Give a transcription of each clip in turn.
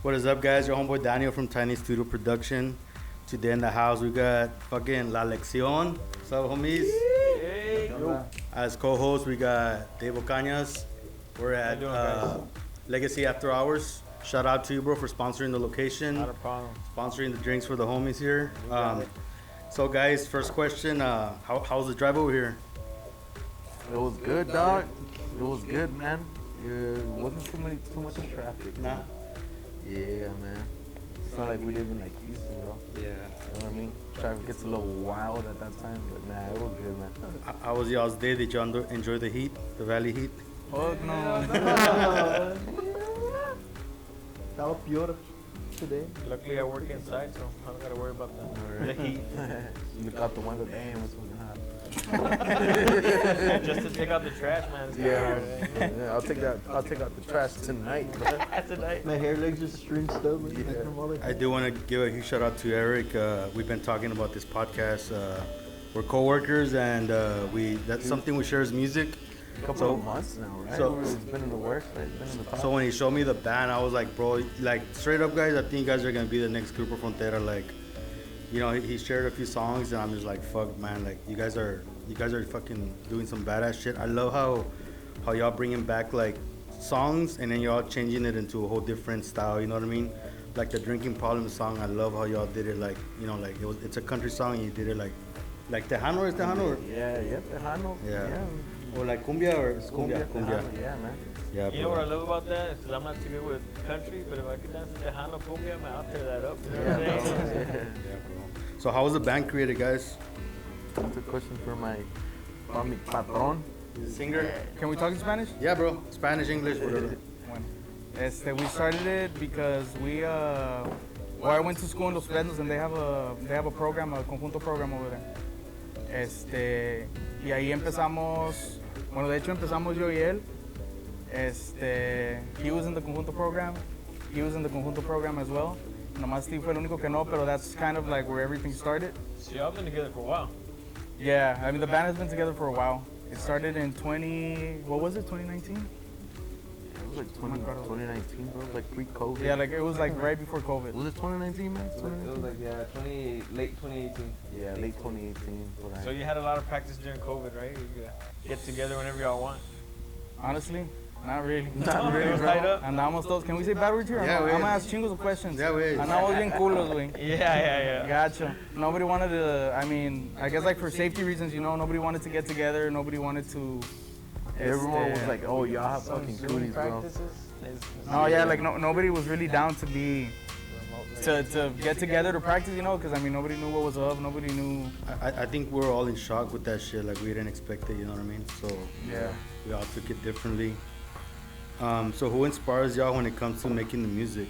What is up, guys? Your homeboy Daniel from Tiny Studio Production. Today in the house, we got fucking La Lección. What's up, homies? Hey. As co-host, we got Dave Ocanas. We're at Legacy After Hours. Shout out to you, bro, for sponsoring the location. Not a problem. Sponsoring the drinks for the homies here. So, guys, first question: how's the drive over here? It was good, dog. It was good, man. It wasn't too much traffic. Nah. Yeah, man. It's not like we live in like Houston, bro. Yeah. You know what I mean? Traffic gets a little wild at that time, but nah, it was good, man. How was y'all's day? Did you enjoy the heat, the valley heat? Fuck no. Estaba peor today. Luckily, I work inside, so I don't gotta worry about the heat. You look out the window, damn, it's fucking hot. Just to take out the trash, man. It's Yeah, I'll take out the trash tonight, bro. tonight. My hair legs just stringed up. Like from all the I do want to give a huge shout out to Eric. We've been talking about this podcast. We're coworkers, and that's something we share is music. A couple of months now, right? so- It's been in the works, right? It's been in the top. So when he showed me the band, I was like, bro, like straight up, guys, I think you guys are gonna be the next Grupo Frontera. Like, you know, he shared a few songs, and I'm just like, fuck, man, like you guys are fucking doing some badass shit. I love how y'all bringing back like songs, and then y'all changing it into a whole different style. You know what I mean? Like the Drinking Problem song, I love how y'all did it. Like, you know, like it's a country song, and you did it like Tejano. Is Tejano? Or, Yeah, Tejano. Yeah. Or like cumbia, or it's cumbia. Tejano, yeah, man. Yeah, You know what I love about that? Is 'cause I'm not too good with country, but if I could dance the Tejano cumbia, man, I'll tear that up. You know what I'm saying? Yeah, bro. So how was the band created, guys? That's a question for my patron. Singer? Can we talk in Spanish? Yeah, bro. Spanish, English, whatever. Bueno, we started it because I went to school in Los Fresnos and they have a program, a conjunto program over there. Y ahí empezamos, bueno, de hecho empezamos yo y él. He was in the conjunto program, he was in the conjunto program as well. Nomás Steve fue el único que no, pero that's kind of like where everything started. So y'all been together for a while. Yeah, I mean the band has been together for a while. It started in 2019? It was like 2019, bro. Like pre-COVID. Yeah, like it was like right before COVID. Was it 2019, man? It was like, late 2018. Yeah, late 2018. But So you had a lot of practice during COVID, right? You could get together whenever y'all want. Honestly, not really. Not really, It was bro. tied up. Andamos todos. Can we say bad words here? Yeah, I'm we gonna is. ask chingos of questions. Yeah, we is. Andamos bien culos, güey. Yeah. Gotcha. Nobody wanted to, I mean, I guess like for safety reasons, you know, nobody wanted to get together. Nobody wanted to. everyone was like, "Oh, y'all have fucking cooties, bro." No, yeah, like nobody was really down to be, to get together to practice, you know, because I mean, nobody knew what was up. Nobody knew. I think we're all in shock with that shit. Like we didn't expect it. You know what I mean? So Yeah. we all took it differently. So who inspires y'all when it comes to making the music?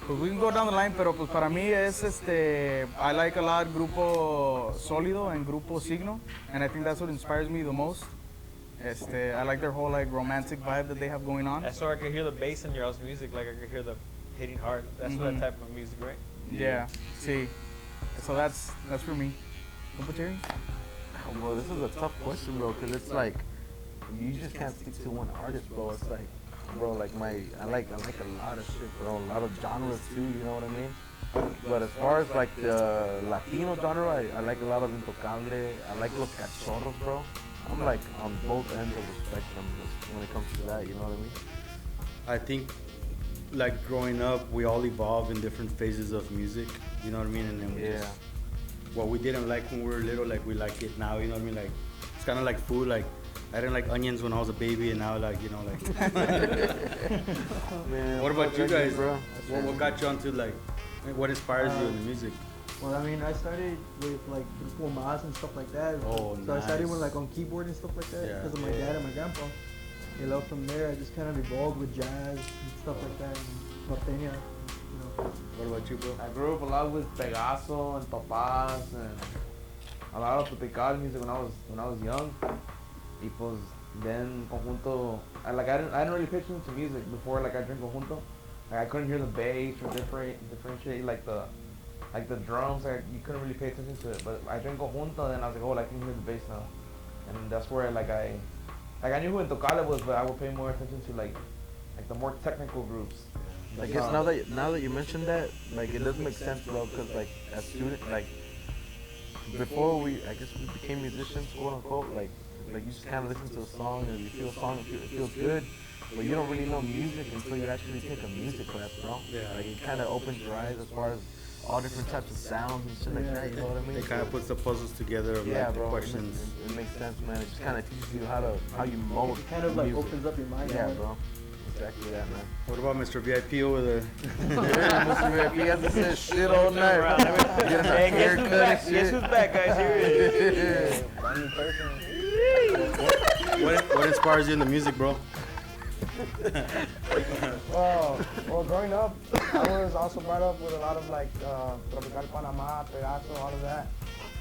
Pues we can go down the line, pero pues para mí es I like a lot Grupo Sólido and Grupo Signo, and I think that's what inspires me the most. I like their whole like romantic vibe that they have going on. That's why I could hear the bass in your all's music, like I could hear the hitting hard. That's that type of music, right? Yeah, see. So that's for me. Grupo Cherry? Well, this is a tough question, bro, because it's like you just can't stick to one artist, bro. It's like, bro, like I like a lot of shit, bro. A lot of genres too. You know what I mean? But as far as like the Latino genre, I like a lot of Intocable. I like Los Cachorros, bro. I'm like on both ends of the spectrum when it comes to that. You know what I mean? I think, like growing up, we all evolve in different phases of music. You know what I mean? And then we just, what we didn't like when we were little, like we like it now. You know what I mean? Like it's kind of like food. Like I didn't like onions when I was a baby, and now like, you know, like. Man, What about you guys, bro? What got you onto like, what inspires you in the music? Well, I mean, I started with like Grupo Mas and stuff like that. Oh, So I started nice. with like on keyboard and stuff like that Yeah. because of my dad and my grandpa. You know, from there I just kind of evolved with jazz and stuff like that, and norteña, you know. What about you, bro? I grew up a lot with Pegaso and Topaz and a lot of tropical music when I was young. Y pues then conjunto, I didn't really pitch into music before like I drink conjunto. Like I couldn't hear the bass or differentiate like the drums. Like you couldn't really pay attention to it. But I drank conjunto, and then I was like, oh, I can hear the bass now. And that's where I knew who Intocable was, but I would pay more attention to like the more technical groups. I guess now that you mentioned that, like, it does make sense, bro. Because like as student, like before I guess we became musicians, quote unquote. Like you just kind of listen to a song and you feel a song, it feels good. But you don't really know music until you actually take a music class, bro. Yeah. Like it kind of opens your eyes as far as all different types of sounds and shit like that. You know what I mean? It kind of puts the puzzles together of Yeah, like the bro. questions. It makes sense, man. It just kind of teaches you how you mold. It kind of like music. opens up your mind. Yeah, bro. Exactly that, man. What about Mr. VIP over there? Yeah, Mr. VIP has to say shit all night. Get a Hey, guess who's haircut back? and Guess shit. who's back, guys? Here it is. Brand new person. What inspires you in the music, bro? Well, growing up, I was also brought up with a lot of like Tropical Panama, Pegaso, all of that.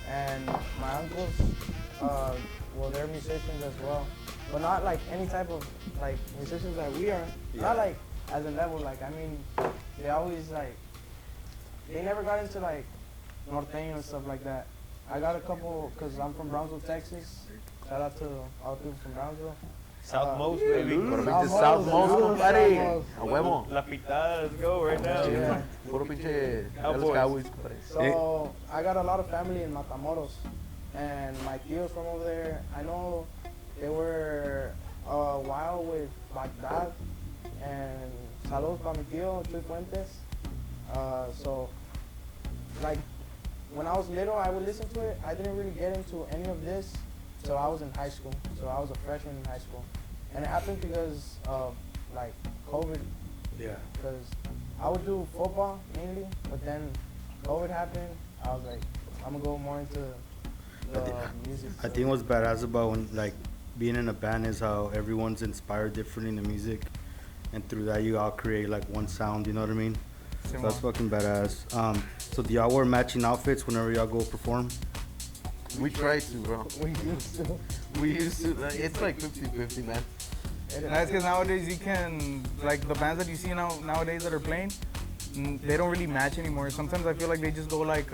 And my uncles, well, they're musicians as well. But not like any type of like musicians that we are. Yeah. Not like as a level, like, I mean, they always like, they never got into like norteño and stuff like that. I got a couple, cause I'm from Brownsville, Texas. Shout out to all the people from Brownsville. Southmost, baby. Puro pinche Southmost, Southmost, compadre. A huevo. La pitada, let's go right now. Yeah. Puro pinche Cowboys. Cowboys, compadre. So I got a lot of family in Matamoros, and my tios from over there. I know they were a while with Baghdad, and saludos para mi tío Chuy Fuentes. So like when I was little, I would listen to it. I didn't really get into any of this till I was in high school. So I was a freshman in high school, and it happened because of like COVID. Yeah. Because I would do football mainly, but then COVID happened. I was like, I'm gonna go more into the music. I think what's badass about when like being in a band is how everyone's inspired differently in the music, and through that you all create like one sound. You know what I mean? So that's fucking badass. So do y'all wear matching outfits whenever y'all go perform? We try to, bro. We used to. We used to. It's like 50-50, man. That's because nowadays you can, like the bands that you see nowadays that are playing, they don't really match anymore. Sometimes I feel like they just go like,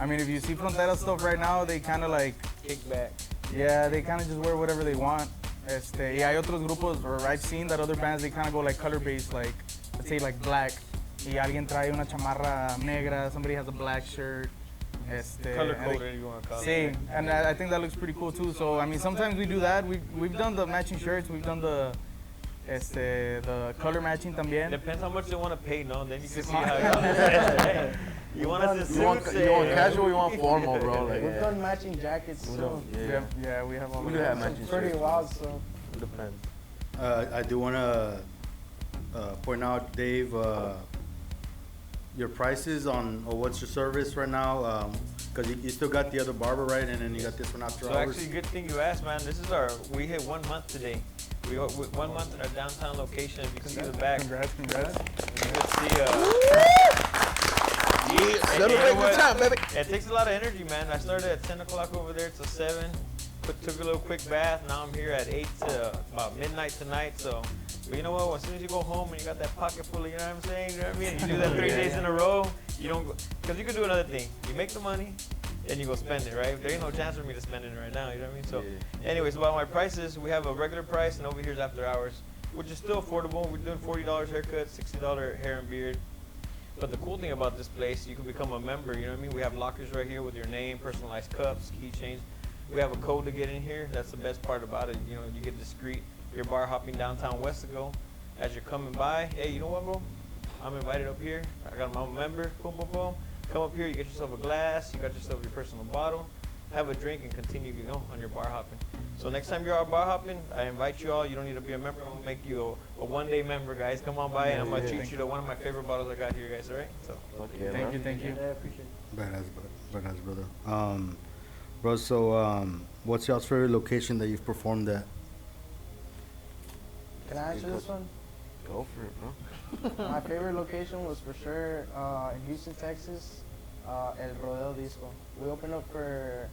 I mean, if you see Frontera stuff right now, they kind of like, Kick back. yeah, they kind of just wear whatever they want. Y hay otros grupos, or I've seen that other bands, they kind of go like color-based, like, let's say like black. Y alguien trae una chamarra negra, somebody has a black shirt. Color and coded, you want to call See, it. and I think that looks pretty cool too. So I mean, sometimes we do that. We've done the matching shirts. We've done the color matching también. Depends how much they want to pay, no? Then you can see how it goes. You want us to You want suits, casual, you want formal, bro. Like, We've done matching jackets we too. don't, Yeah, we have all We of do that. have matching Pretty shirts. wild stuff. It depends. I do want to point out, Dave, your prices on or what's your service right now? Because you still got the other barber, right? And then you got this one after So hours. actually, good thing you asked, man. This is we hit 1 month today. We 1 month in our downtown location. If you can see the back, Congrats. you can see. Celebrate the time, baby. It takes a lot of energy, man. I started at 10 o'clock over there till 7. Took a little quick bath. Now I'm here at 8 to about midnight tonight. So, but you know what? As soon as you go home and you got that pocket full of, you know what I'm saying? You know what I mean? You do that 3 days in a row. You don't go, because you can do another thing. You make the money, and you go spend it, right? There ain't no chance for me to spend it right now. You know what I mean? So, anyways, about my prices, we have a regular price, and over here's after hours, which is still affordable. We're doing $40 haircut, $60 hair and beard. But the cool thing about this place, you can become a member. You know what I mean? We have lockers right here with your name, personalized cups, keychains. We have a code to get in here. That's the best part about it. You know, you get discreet. You're bar hopping downtown Westago. As you're coming by, hey, you know what, bro? I'm invited up here. I got my own member. Boom, boom, boom. Come up here. You get yourself a glass. You got yourself your personal bottle. Have a drink and continue, you know, on your bar hopping. So next time you're out bar hopping, I invite you all. You don't need to be a member. I'm gonna make you a one-day member, guys. Come on by, and I'm gonna treat you to one of my favorite bottles I got here, guys. All right? So. Okay, Thank you. Yeah, I appreciate it. Badass, brother. Bro, so what's y'all's favorite location that you've performed at? Can I answer this one? Go for it, bro. My favorite location was for sure in Houston, Texas, El Rodeo Disco. We opened up for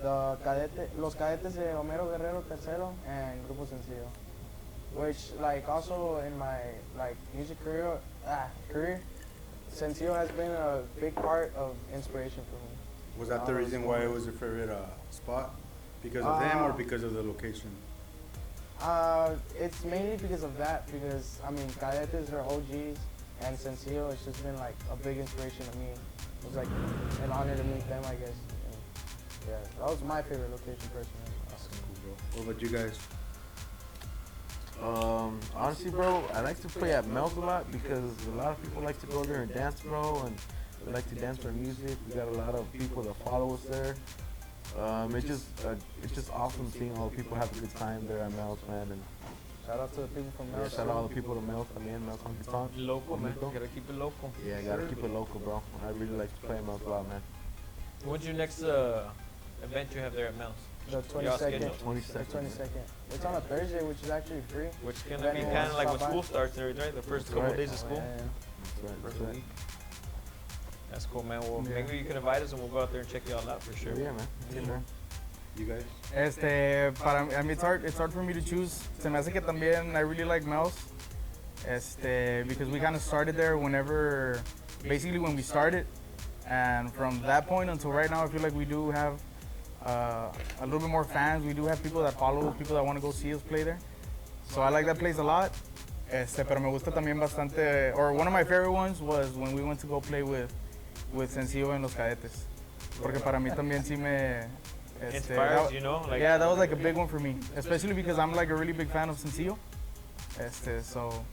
los cadetes de Homero Guerrero Tercero and Grupo Sencillo, which like also in my like music career, Sencillo has been a big part of inspiration for me. Was that the reason why it was your favorite spot? Because of them or because of the location? It's mainly because of that. Because I mean, Cadetes are OGs, and Sencillo, it's just been like a big inspiration to me. It was like an honor to meet them, I guess. And yeah, that was my favorite location personally. That's cool, bro. What about you guys? Honestly, bro, I like to play at Mel's a lot because a lot of people like to go there and dance, bro, and they like to dance for music. We got a lot of people that follow us there. It's just awesome seeing all the people have a good time there at Mel's, man. And Shout out to the people from yeah, Mel's. shout out all the people to Mel's, Mel's Honky Tonk. Local, man. Bonito. Gotta keep it local. Yeah, gotta keep it local, bro. I really like to play at Mel's a lot, man. When's your next event you have there at Mel's? The Y'all 22nd. scheduled? 22nd. 22nd. It's on a Thursday, which is actually free. Which is gonna be kind of like when school starts and everything, right? The first That's couple right. days of school. Yeah, yeah. That's right, First that's right. week. That's cool, man. Well, Yeah. maybe you can invite us and we'll go out there and check y'all out for sure. Yeah, man. Yeah, man. You guys? Para mí, I mean, it's hard for me to choose. Se me hace que también I really like Mel's. Because we kind of started there basically when we started. And from that point until right now, I feel like we do have a little bit more fans. We do have people that follow us, people that want to go see us play there. So I like that place a lot. Pero me gusta también bastante, or one of my favorite ones was when we went to go play with Sencillo en Los Cadetes. Porque para mí también sí me... Inspires, you know? Like, Yeah, that was like a big one for me, especially because I'm like a really big fan of Sencillo. So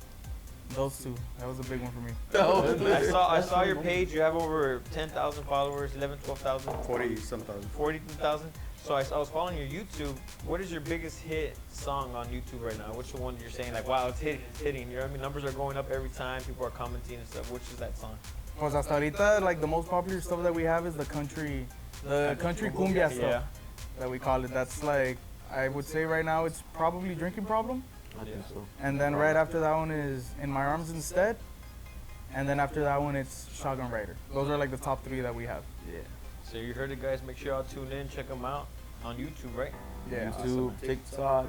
those two, that was a big one for me. I saw your page. You have over 10,000 followers, 11, 12,000, 40-some thousand. 40,000. So I was following your YouTube. What is your biggest hit song on YouTube right now? Which one you're saying like, wow, it's hitting? You know what I mean? Numbers are going up every time. People are commenting and stuff. Which is that song? Pues hasta ahorita, like the most popular stuff that we have is the country cumbia stuff Yeah. that we call it. That's like, I would say right now it's probably Drinking Problem. I think so. And then right after that one is In My Arms Instead. And then after that one it's Shotgun Rider. Those are like the top three that we have. Yeah. So you heard it, guys. Make sure y'all tune in. Check them out on YouTube, right? Yeah. YouTube, TikTok,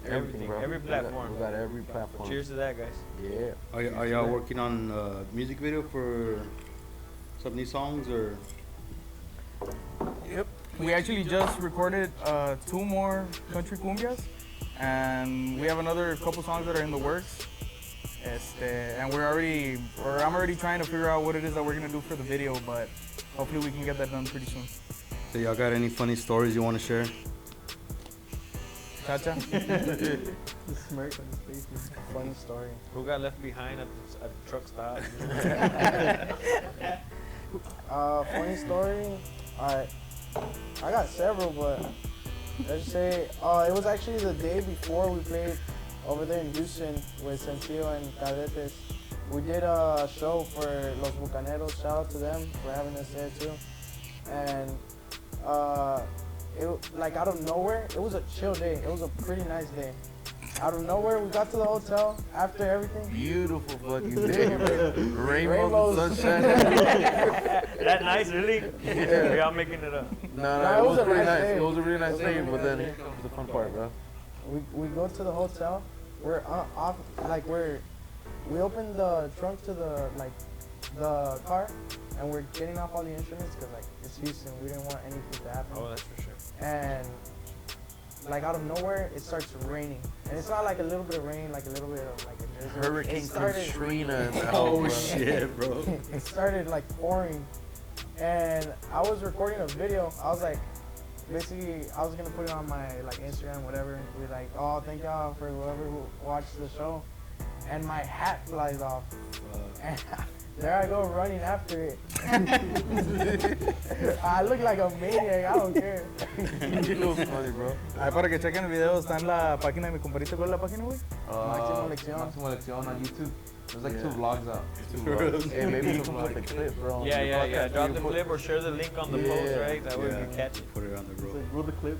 everything, Everything, bro. every platform. We got every platform. Cheers to that, guys. Yeah. Are y'all working on music video for some new songs or? Yep. We actually just recorded 2 more country cumbias, and we have another couple songs that are in the works. And I'm already trying to figure out what it is that we're gonna do for the video, but hopefully we can get that done pretty soon. So y'all got any funny stories you want to share? Chacha? The smirk on his face. Man. Funny story. Who got left behind at the truck stop? Funny story. Alright. I got several, but let's just say it was actually the day before we played over there in Houston with Sencillo and Cadetes. We did a show for Los Bucaneros. Shout out to them for having us there too. And it like out of nowhere, it was a chill day. It was a pretty nice day. Out of nowhere, we got to the hotel after everything. Beautiful fucking day, man. Rainbows, Rainbows. sunshine. That nice, really? Yeah. Y'all making it up. No, it was a pretty nice nice. day. It was a really nice It was a day, really but nice then day. here comes the fun part, bro. We go to the hotel. We're off, like we opened the trunk to the car, and we're getting off all the instruments because like it's Houston. We didn't want anything to happen. Oh, that's for sure. And like out of nowhere, it starts raining, and it's not like a little bit of rain, like a little bit of like a drizzle. Hurricane It started- Katrina in the Oh house, bro. shit, bro. It started like pouring, and I was recording a video. I was like, basically, I was gonna put it on my like Instagram, whatever. Be like, oh, thank y'all for whoever who watched the show, and my hat flies off, and there I go running after it. I look like a maniac. I don't care. It was funny, bro. Ahí para que chequen el video, está en la página de mi compadrito. ¿Cuál es la página, güey? Máximo Lección. Máximo Lección on YouTube. There's like Yeah. 2 vlogs out. Hey, maybe you can put the clip, bro. Yeah, The yeah, yeah. podcast, Drop you the put- clip or share the link on the post, Yeah. right? That way we can catch it. Put it on the It's road. like, roll the clip.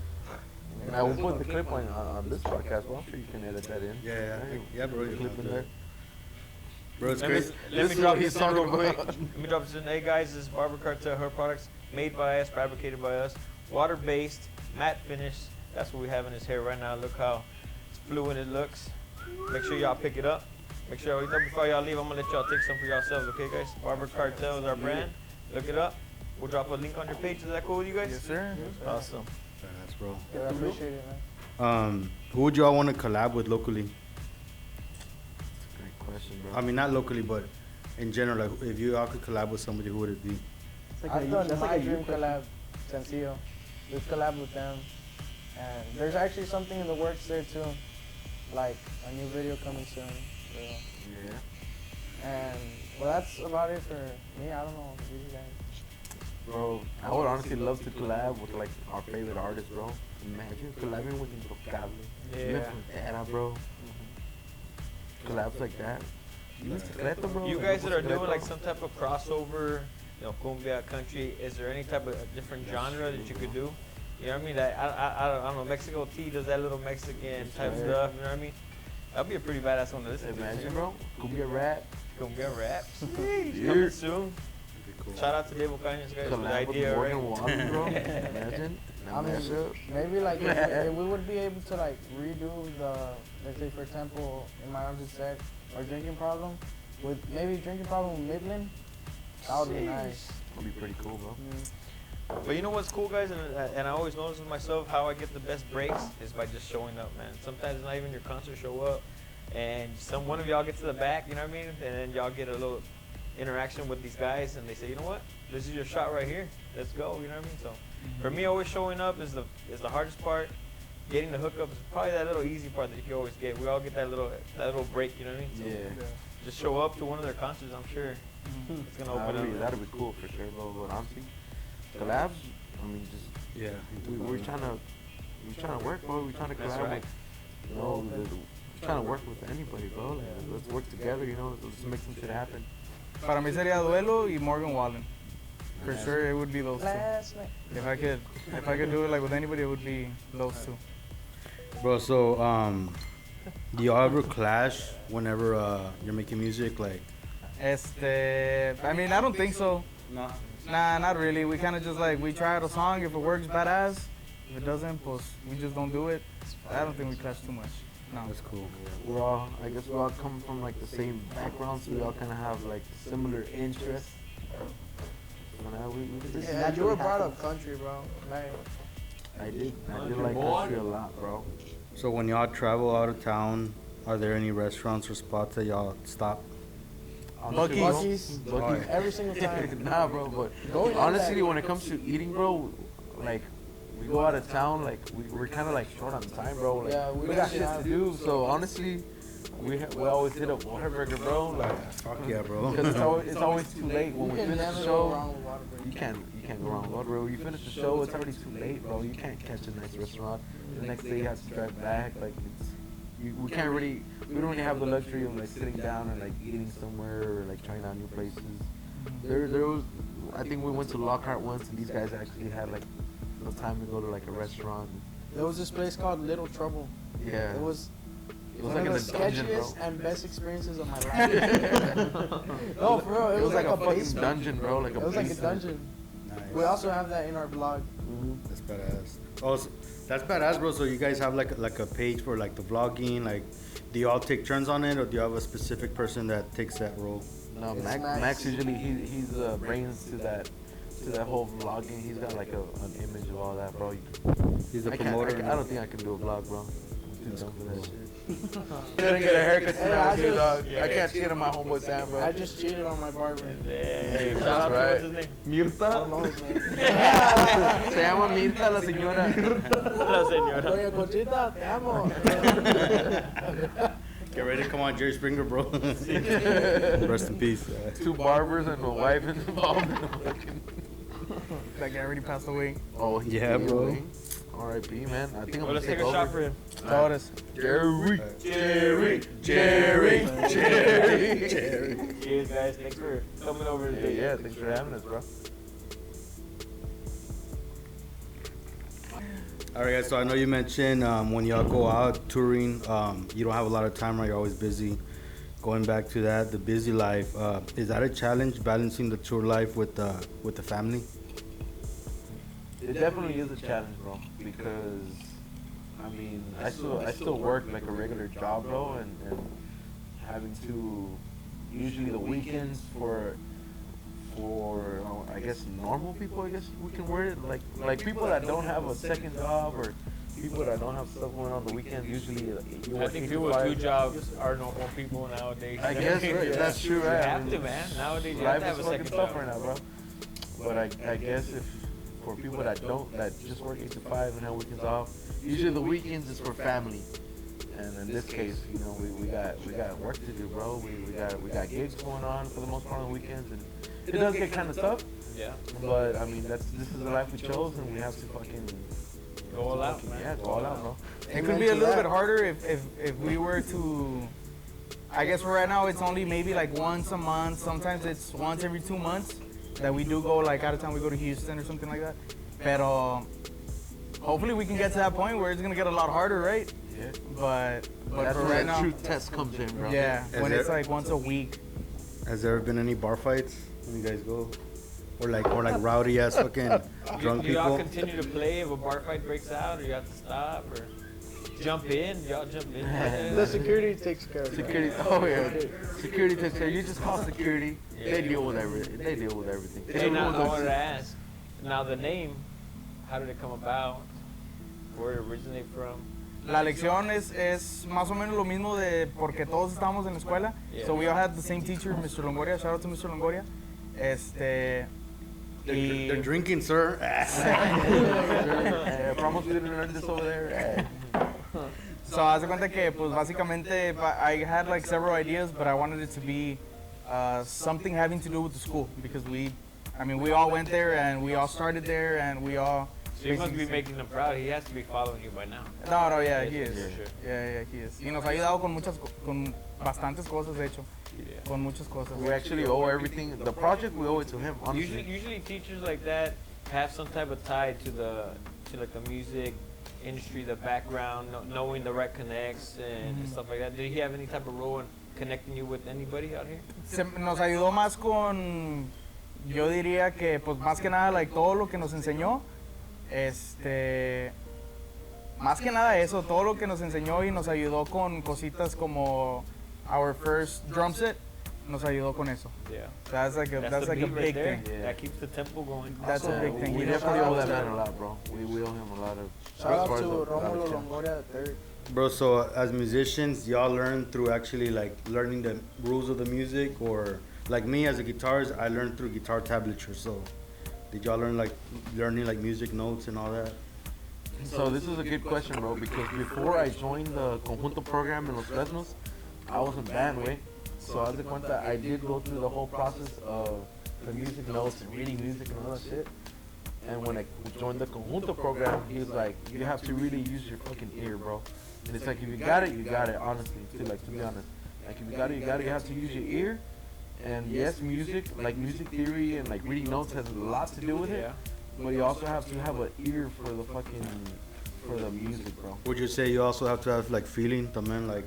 And I will put the clip on this podcast, well, I'm sure you can edit that in. Yeah, yeah, bro. You Clip have in to- there. Bro, it's Let me, crazy. let me This is drop what he's this in real talking quick. about. Let me drop this in. Hey guys, this is Barber Cartel, her products, made by us, fabricated by us, water-based, matte finish. That's what we have in his hair right now. Look how fluid it looks. Make sure y'all pick it up. Make sure before y'all leave, I'm gonna let y'all take some for yourselves, okay guys? Barber Cartel is our brand. Look it up. We'll drop a link on your page. Is that cool with you guys? Yes, sir. Awesome. Badass, bro. Yeah, I appreciate it, man. Who would y'all want to collab with locally? Great question, bro. I mean, not locally, but in general. Like, if you all could collab with somebody, who would it be? It's like I've done that's my like a dream youth question. collab, Sencillo. We've collabed with them, and there's actually something in the works there too, like a new video coming soon. So. Yeah. And well, that's about it for me. I don't know, you guys. Bro, I would honestly love to collab with like our favorite artists, bro. Imagine collabing with Intocable. Yeah. Era, bro. Collabs like that. Even Secreto, bro. You like, guys that are Secreto. doing like some type of crossover, cumbia country, is there any type of different genre that you could do? You know what I mean? Like, I don't know. Mexico T does that little Mexican type Right. stuff. You know what I mean? That'd be a pretty badass one to listen to. Imagine, bro. Cumbia rap. Cumbia rap. Yeah. Coming soon. Cool. Shout out to Dave Ocanas, guys, for the Collab with idea, Morgan right? Wallen, bro. Imagine. I mean, Mashup. maybe like if we would be able to like redo the, let's say for example, in my arms it said, our drinking problem, with maybe drinking problem with Midland, that would be nice. That'd be pretty cool, bro. But you know what's cool, guys, and I always notice with myself how I get the best breaks is by just showing up, man. Sometimes not even your concert show up, and one of y'all get to the back, you know what I mean, and then y'all get a little interaction with these guys, and they say, you know what, this is your shot right here. Let's go, you know what I mean? So for me, always showing up is the hardest part. Getting the hookup is probably that little easy part that you can always get. We all get that little break, you know what I mean? So Yeah. just show up to one of their concerts. I'm sure it's gonna open up. That'd be cool for sure, bro. But honestly, collabs. I mean, just Yeah. we're trying to work, bro. We're trying to collab. That's right. With, you know, we're trying to work with anybody, bro. Like, let's work together. You know, let's make some shit happen. Para mí sería Duelo y Morgan Wallen. For sure, it would be those two. Last night. If I could do it like with anybody, it would be those two. Bro, so do y'all ever clash whenever you're making music? Like, I mean, I don't think so. no. Nah, not really. We kind of just like, we try out a song. If it works, badass. If it doesn't, pues, we just don't do it. I don't think we clash too much. No. That's cool. I guess we all come from like the same background, so we all kind of have like similar interests. This Yeah, you naturally were brought happens. up country, bro. Like, I did like country a lot, bro. So when y'all travel out of town, are there any restaurants or spots that y'all stop? Honestly, Buc-ee's, bro, Buc-ee's. every single time. Nah, bro, but Going honestly, like- when it comes to eating, bro, like, we go out of town, like, we're kind of like short on time, bro. Like, Yeah, we we got actually shit to have- do, so honestly, we always hit up Whataburger, bro. Like, Fuck yeah, bro. because it's always too late when You we can finish never the go show. wrong with Whataburger. You can't go wrong with Whataburger. You finish the show, it's already too late, bro. You can't catch a nice restaurant. The next day you have to drive back. Like, we don't really have the luxury of like sitting down and like eating somewhere or like trying out new places. There was, I think we went to Lockhart once, and these guys actually had like the time to go to like a restaurant. There was this place called Little Trouble. Yeah, It was like one in of the a dungeon, bro. sketchiest and best experiences of my life. No, for real, It was like a fucking basement. dungeon, bro. Like a It was like a basement. dungeon. Nice. We also have that in our blog. That's badass. Oh, that's badass, bro. So you guys have like a page for like the vlogging. Like, do you all take turns on it, or do you have a specific person that takes that role? No, It's Max, Max. Max usually he's brains to that whole vlogging. He's got like an image of all that, bro. He's the I promoter. don't think I can do a vlog, bro. I'm too That's dumb for that cool. shit. Didn't get a haircut Hey, I tonight, dog. just- I can't cheat on my homeboy Sam, bro. I just cheated on my barber. Hey, that's shout out to right. what's his name? I don't know his name. Se llama Mirta la señora. La señora. Doña Conchita, te amo. Get ready to come on, Jerry Springer, bro. Rest in peace. 2 barbers and a wife involved. That guy already passed away. Oh, Yeah, bro. R.I.P. man. I think I'm Well, gonna let's take take a shot over. for him. Torres. Jerry. Cheers, guys. Thanks for coming over Yeah, today. yeah. Thanks for having us, bro. All right, guys. So I know you mentioned when y'all go out touring, you don't have a lot of time, right? You're always busy. Going back to that, the busy life, is that a challenge balancing the tour life with the family? It definitely is a challenge, bro, because I mean, I still work like a regular job, bro, and having to usually the weekends for I guess normal people, I guess we can word it, like people that don't have a second job or people that don't have stuff going on the weekends, usually you I work think 8 people to with 5. 2 jobs are normal people nowadays. I guess right, that's true, You right? have to, man. Nowadays, you have Life to have is a fucking second tough job. right now, bro. But I guess if for people that don't, that just work 8 to 5 and have weekends off, usually the weekends is for family. And in this case, you know, we got work to do, bro. We got gigs going on for the most part on the weekends, and it does get kind of tough. Yeah. But I mean, this is the life we chose, and we have to fucking Go all out, man. Yeah, go all out, bro. It could be a little bit harder if we were to. I guess right now it's only maybe like once a month. Sometimes it's once every 2 months that we do go like out of town. We go to Houston or something like that. But hopefully we can get to that point where it's gonna get a lot harder, right? Yeah. But That's for where right the now, truth test comes in, bro. yeah, Is when there- it's like once a week. Has there ever been any bar fights when you guys go? Or like rowdy ass fucking drunk Do y'all people? continue to play if a bar fight breaks out, or you have to stop, or jump in? Y'all jump in? The security takes care of that. Security. Oh yeah. Security takes care. You just call security. They deal with everything. They deal with everything. Hey, now I wanted to ask. Now the name, how did it come about? Where it originate from? La lección es más o menos lo mismo de porque todos estábamos en la escuela. Yeah. So we all had the same teacher, Mr. Longoria. Shout out to Mr. Longoria. They're drinking, sir. Promise we didn't learn this over there. So haz de cuenta que pues básicamente I had like several ideas, but I wanted it to be something having to do with the school because we all went there and we all started there and we all. So you must be making him proud. He has to be following you by now. No, yeah, he Yeah, is. for sure. Yeah, he is. Y nos ha ayudado con bastantes cosas, de hecho. Yeah. Con muchas cosas. We actually owe everything. The project we owe it to him. Honestly. Usually teachers like that have some type of tie to like the music industry, the background, knowing the right connects and stuff like that. Did he have any type of role in connecting you with anybody out here? Nos ayudó más con, yo diría que pues más que nada like todo lo que nos enseñó, más que nada eso, todo lo que nos enseñó y nos ayudó con cositas como our first drum set, nos ayudó con eso. Yeah. That's like a the beat right big there. thing. That keeps the tempo going. That's a big thing. We He definitely definitely owe that man a lot, bro. We owe him a lot of. Shout as out far to as the- Romulo the- Longoria III. Bro, so as musicians, y'all learn through actually like learning the rules of the music, or like me as a guitarist, I learned through guitar tablature. So did y'all learn learning music notes and all that? So this is a good question, bro, because before I joined the Conjunto program in Los Fresnos, I was in band, way. So as de cuenta, I did go through the whole process of the music notes and reading music and all that shit. And when I joined the Conjunto program, he was like, you have to really use your fucking ear, bro. And it's like, if you got it, you got it, honestly, to be honest. Like, if you got it, you have to use your ear. And yes, music theory and like reading notes has a lot to do with it. But you also have to have an ear for the music, bro. Would you say you also have to have feeling, también,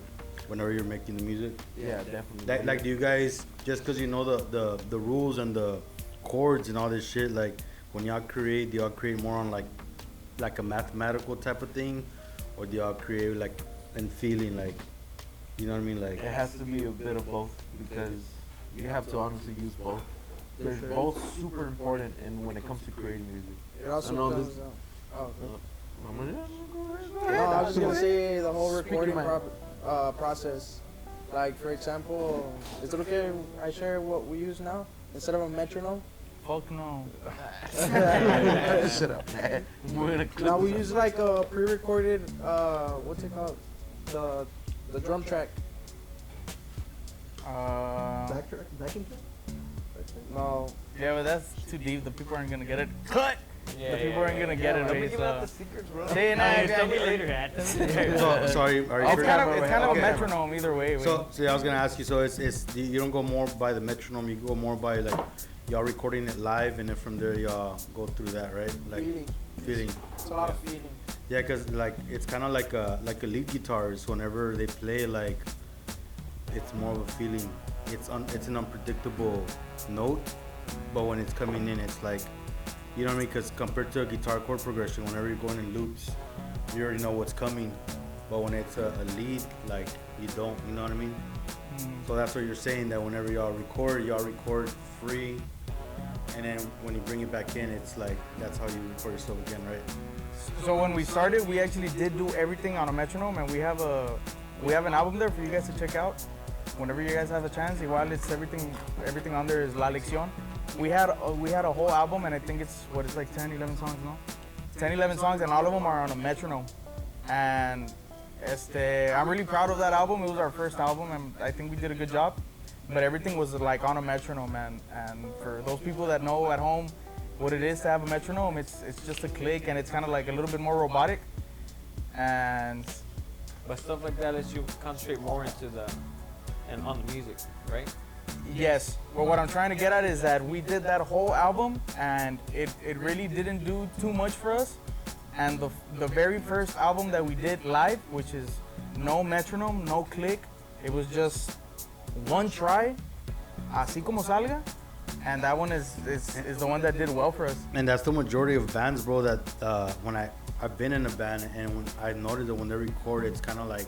whenever you're making the music? Yeah, definitely. Like, do you guys, just because you know the rules and the chords and all this shit, like when y'all create, do y'all create more on like a mathematical type of thing, or do y'all create and feeling, you know what I mean, It has to be a bit of both because you have to honestly use both. They're both super important when it comes to creating music. It also I know comes this- out. No, No, I was just gonna say the whole Speak your recording mind. process. Like for example, is it okay if I share what we use now instead of a metronome? Fuck no. Shut up, man. We're gonna clip Now we this use like a pre-recorded what's it called? The drum track. Backing track? No, Yeah, but that's too deep. The people aren't gonna get it. Cut. Yeah, The people aren't gonna get it. Don't Right? give out the So. secrets, bro. Sí, no, Tell me yeah, later, Hat. So, sorry, are you It's kind of a Okay. metronome either way. So I was gonna ask you. So it's you don't go more by the metronome. You go more by y'all recording it live, and then from there y'all go through that, right? Feeling. it's a lot of feeling. Yeah, cause it's kind of like a lead guitarist. Whenever they play, it's more of a feeling. It's an unpredictable note, but when it's coming in, it's you know what I mean? Cause compared to a guitar chord progression, whenever you're going in loops, you already know what's coming. But when it's a lead, you don't. You know what I mean? So that's what you're saying, that whenever y'all record free, and then when you bring it back in, it's like that's how you record yourself again, right? So when we started, we actually did do everything on a metronome, and we have an album there for you guys to check out whenever you guys have a chance. While it's everything on there is La Lección. We had a whole album, and I think it's like 10, 11 songs, no? 10, 11 songs, and all of them are on a metronome. And I'm really proud of that album. It was our first album, and I think we did a good job. But everything was like on a metronome, man. And for those people that know at home what it is to have a metronome, it's just a click, and it's kind of like a little bit more robotic. But stuff like that lets you concentrate more on the music, right? Yes. Well, what I'm trying to get at is that we did that whole album, and it really didn't do too much for us. And the very first album that we did live, which is no metronome, no click, it was just one try, así como salga, and that one is the one that did well for us. And that's the majority of bands, bro. That when I've been in a band, and when I noticed that when they record, it's kind of like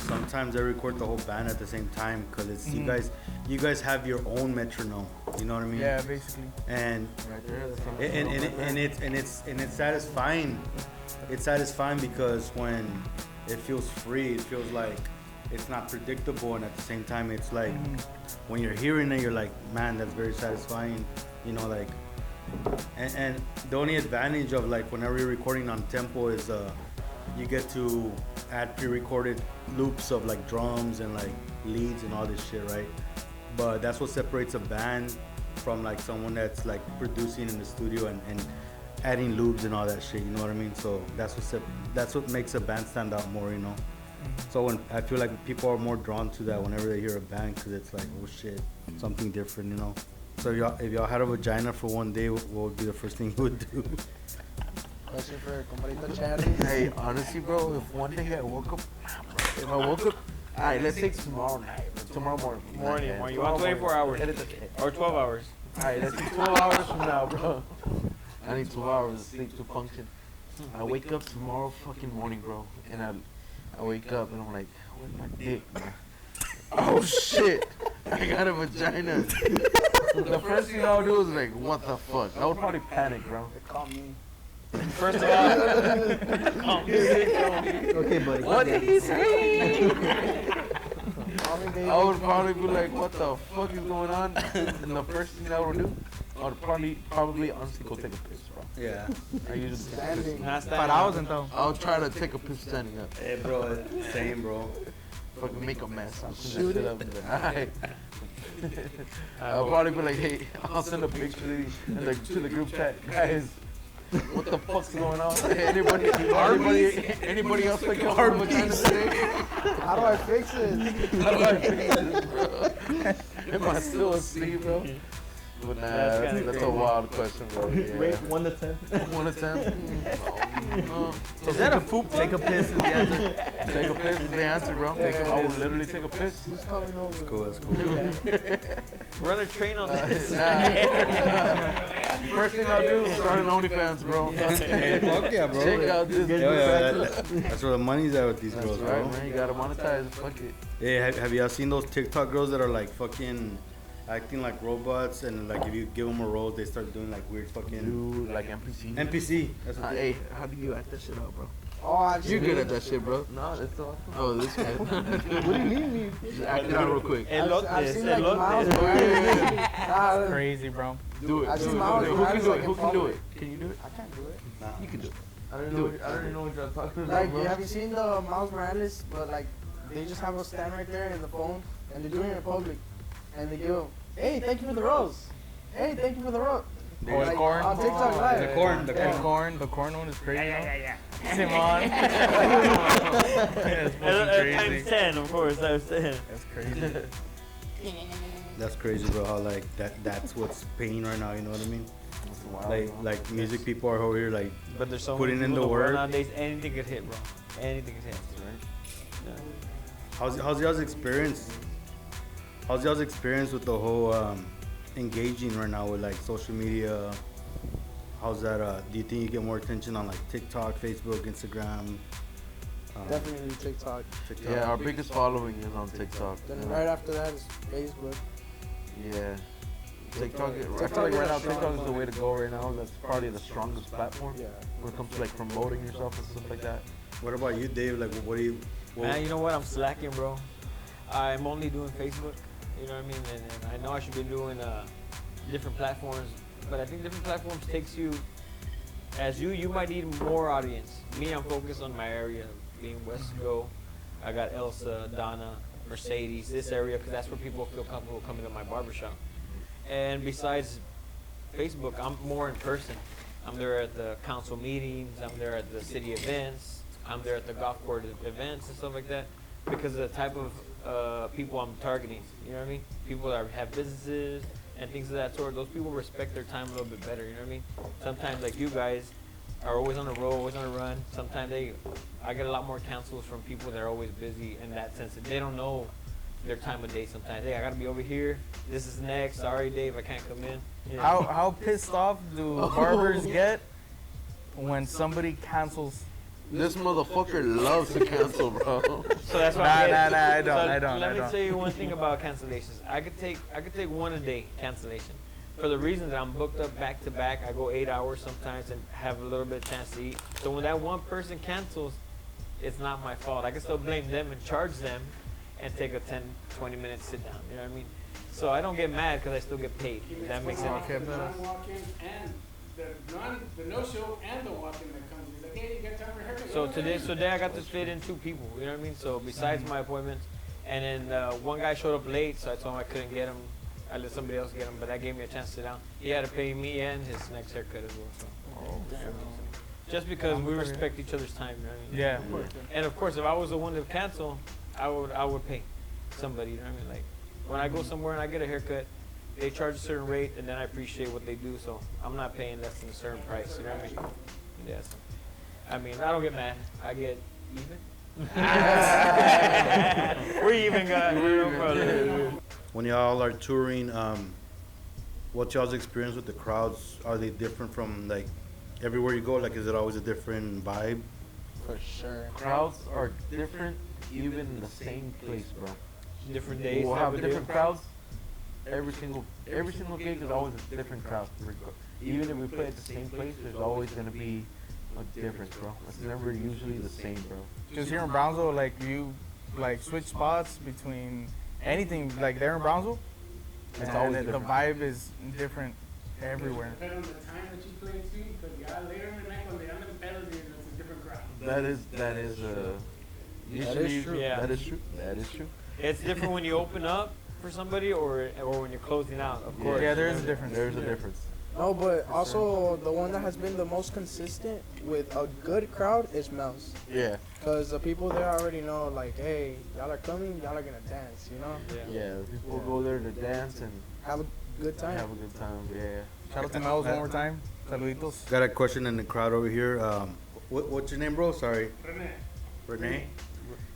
sometimes they record the whole band at the same time because it's you guys have your own metronome. You know what I mean? Yeah, basically. And Right there, it's satisfying. It's satisfying because when it feels free, it feels like it's not predictable, and at the same time, it's like when you're hearing it, you're like, man, that's very satisfying. You know, like, and the only advantage of like whenever you're recording on tempo is you get to add pre-recorded loops of like drums and like leads and all this shit, right? But that's what separates a band from like someone that's like producing in the studio and adding loops and all that shit. You know what I mean? So that's what makes a band stand out more, you know. So when I feel like people are more drawn to that whenever they hear a band, because it's like, oh shit, something different, you know. So if y'all had a vagina for one day, what would be the first thing you would do? Question for Comparito Charlie. Hey, honestly, bro, if one day I woke up, alright, let's take tomorrow night, tomorrow morning. You want 24 hours or 12 hours? Alright, let's take 12 hours from now, bro. I need 12 hours of sleep to function. I wake up tomorrow fucking morning, bro, and I wake up and I'm like, where's my dick, man? Oh shit, I got a vagina. The first thing I would do is like, what the fuck? I would probably panic, bro. Call me. First of all, Okay, buddy. What did he say? Call me, baby. I would probably be like, what the fuck is going on? And the first thing I would do, I would probably honestly go take a piss, bro. Yeah. I usually take a piss. Standing. Para thousand though. I'll try to take a piss standing up. Hey, bro, same, bro. Fucking make a mess. I'll clean that shit up. Alright. I'll probably be like, hey, I'll send a picture to the group chat, guys. What the fuck's going on? Anybody else like a vagina today? How do I fix it? How do I fix this, bro? Am I still asleep, bro? But nah, that's a wild question, bro. Yeah. Rate 1 to 10. 1 to 10? No. Is that a poop? Take a piss is the answer. Take a piss is the answer, bro. I would literally take a piss. Who's coming over? Cool, that's cool. run a train on this. First thing I'll do is start an OnlyFans, bro. Hey, fuck yeah, bro. Check out this. Yo, yeah, that's where the money's at with these That's girls, right, bro. man. You gotta monetize. Fuck it. Hey, have y'all seen those TikTok girls that are like fucking acting like robots, and like if you give them a role, they start doing like weird fucking Dude, like NPC. NPC. That's what Hey, how do you act that shit out, bro? Oh, I just You're good at that shit, bro. No, that's awesome. Oh, this guy. What do you mean? Just act it out real quick. I've seen like Miles Elotes. Morales. Nah, Crazy, bro. Do it. I Do just it. Miles Who can Morales do like it? Who in can do public. it? Can you do it? I can't do it. You can do it. I don't even know what you're talking about, Like, bro. have you seen the Miles Morales? But like, they just have a stand right there in the phone, and they're doing it in public, and they give them, "Hey, thank you for the rose. Hey, thank you for the rose." Oh, the corn. On TikTok Live. The corn, the The corn one is crazy. Yeah. Simon. That's fucking Times crazy. 10, of course. Times 10. That's crazy. That's crazy, bro. How like that's what's paying right now. You know what I mean? That's wild. Like music people are over here like But there's so Putting many in people the work work. nowadays. Anything could hit, bro. Anything could hit. Right? how's y'all's experience? How's y'all's experience with the whole engaging right now with like social media? How's that? Do you think you get more attention on like TikTok, Facebook, Instagram? Definitely TikTok. TikTok. Yeah, our biggest following is on TikTok. Then And, right after that is Facebook. Yeah. TikTok. I feel like right now TikTok is the way to go right now. That's probably the strongest platform when it comes to like promoting yourself and stuff like that. What about you, Dave? Like, what do you? Man, you know what? I'm slacking, bro. I'm only doing Facebook. You know what I mean? And I know I should be doing different platforms, but I think different platforms takes you. As you might need more audience. Me, I'm focused on my area, being Wesco. I got Elsa, Donna, Mercedes, this area, because that's where people feel comfortable coming to my barbershop. And besides Facebook, I'm more in person. I'm there at the council meetings, I'm there at the city events, I'm there at the golf course events and stuff like that, because of the type of people I'm targeting. You know what I mean? People that have businesses and things of that sort. Those people respect their time a little bit better. You know what I mean? Sometimes, like you guys, are always on the road, always on the run. Sometimes I get a lot more cancels from people that are always busy in that sense. They don't know their time of day sometimes. Hey, I gotta be over here. This is next. Sorry, Dave, I can't come in. Yeah. How pissed off do barbers get when somebody cancels? This motherfucker loves to cancel, bro. So that's why I don't. Let me tell you one thing about cancellations. I could take one a day cancellation. For the reason that I'm booked up back to back, I go 8 hours sometimes and have a little bit of chance to eat. So when that one person cancels, it's not my fault. I can still blame them and charge them and take a 10, 20 minute sit down. You know what I mean? So I don't get mad because I still get paid. If that makes sense. Okay, but walk-in and the no-show and the walk-in that comes. He's like, hey, you got time for a haircut? So today I got to fit in 2 people. You know what I mean? So besides my appointments, and then one guy showed up late, so I told him I couldn't get him. I let somebody else get him, but that gave me a chance to sit down. He had to pay me and his next haircut as well. So. Just because we respect each other's time, you know what I mean? Yeah. And of course, if I was the one to cancel, I would pay somebody. You know what I mean? Like when I go somewhere and I get a haircut, they charge a certain rate, and then I appreciate what they do. So I'm not paying less than a certain price. You know what I mean? Yes. I mean, I don't get mad. I get even. We're even, guys. When y'all are touring, what's y'all's experience with the crowds? Are they different from like everywhere you go? Like, is it always a different vibe? For sure. Crowds are different, even in the same place, bro. Different days. We'll type have of different deal. crowds. Every single gig is always a different crowd. Even if we play at the same place, there's always gonna be a difference, bro. It's never usually the same, bro. Just here in Brownsville, like you, like switch spots between anything. Like there in Brownsville, It's and always the different. vibe is different everywhere. Depending on the time that you play too, because later in the night when they under the pedals, it's a different crowd. That is usually true. Yeah. That is true. That is true. It's different when you open up for somebody or when you're closing out. Of course. Yeah, there is a difference. There's a difference. No, but also the one that has been the most consistent with a good crowd is Mel's. Yeah. Because the people there already know, like, hey, y'all are coming, y'all are going to dance, you know? Yeah. Yeah. People go there to dance and Have a good time. have a good time. Yeah. Shout out to Mel's one more time. Saluditos. Got a question in the crowd over here. What's your name, bro? Sorry. Rene. Renee.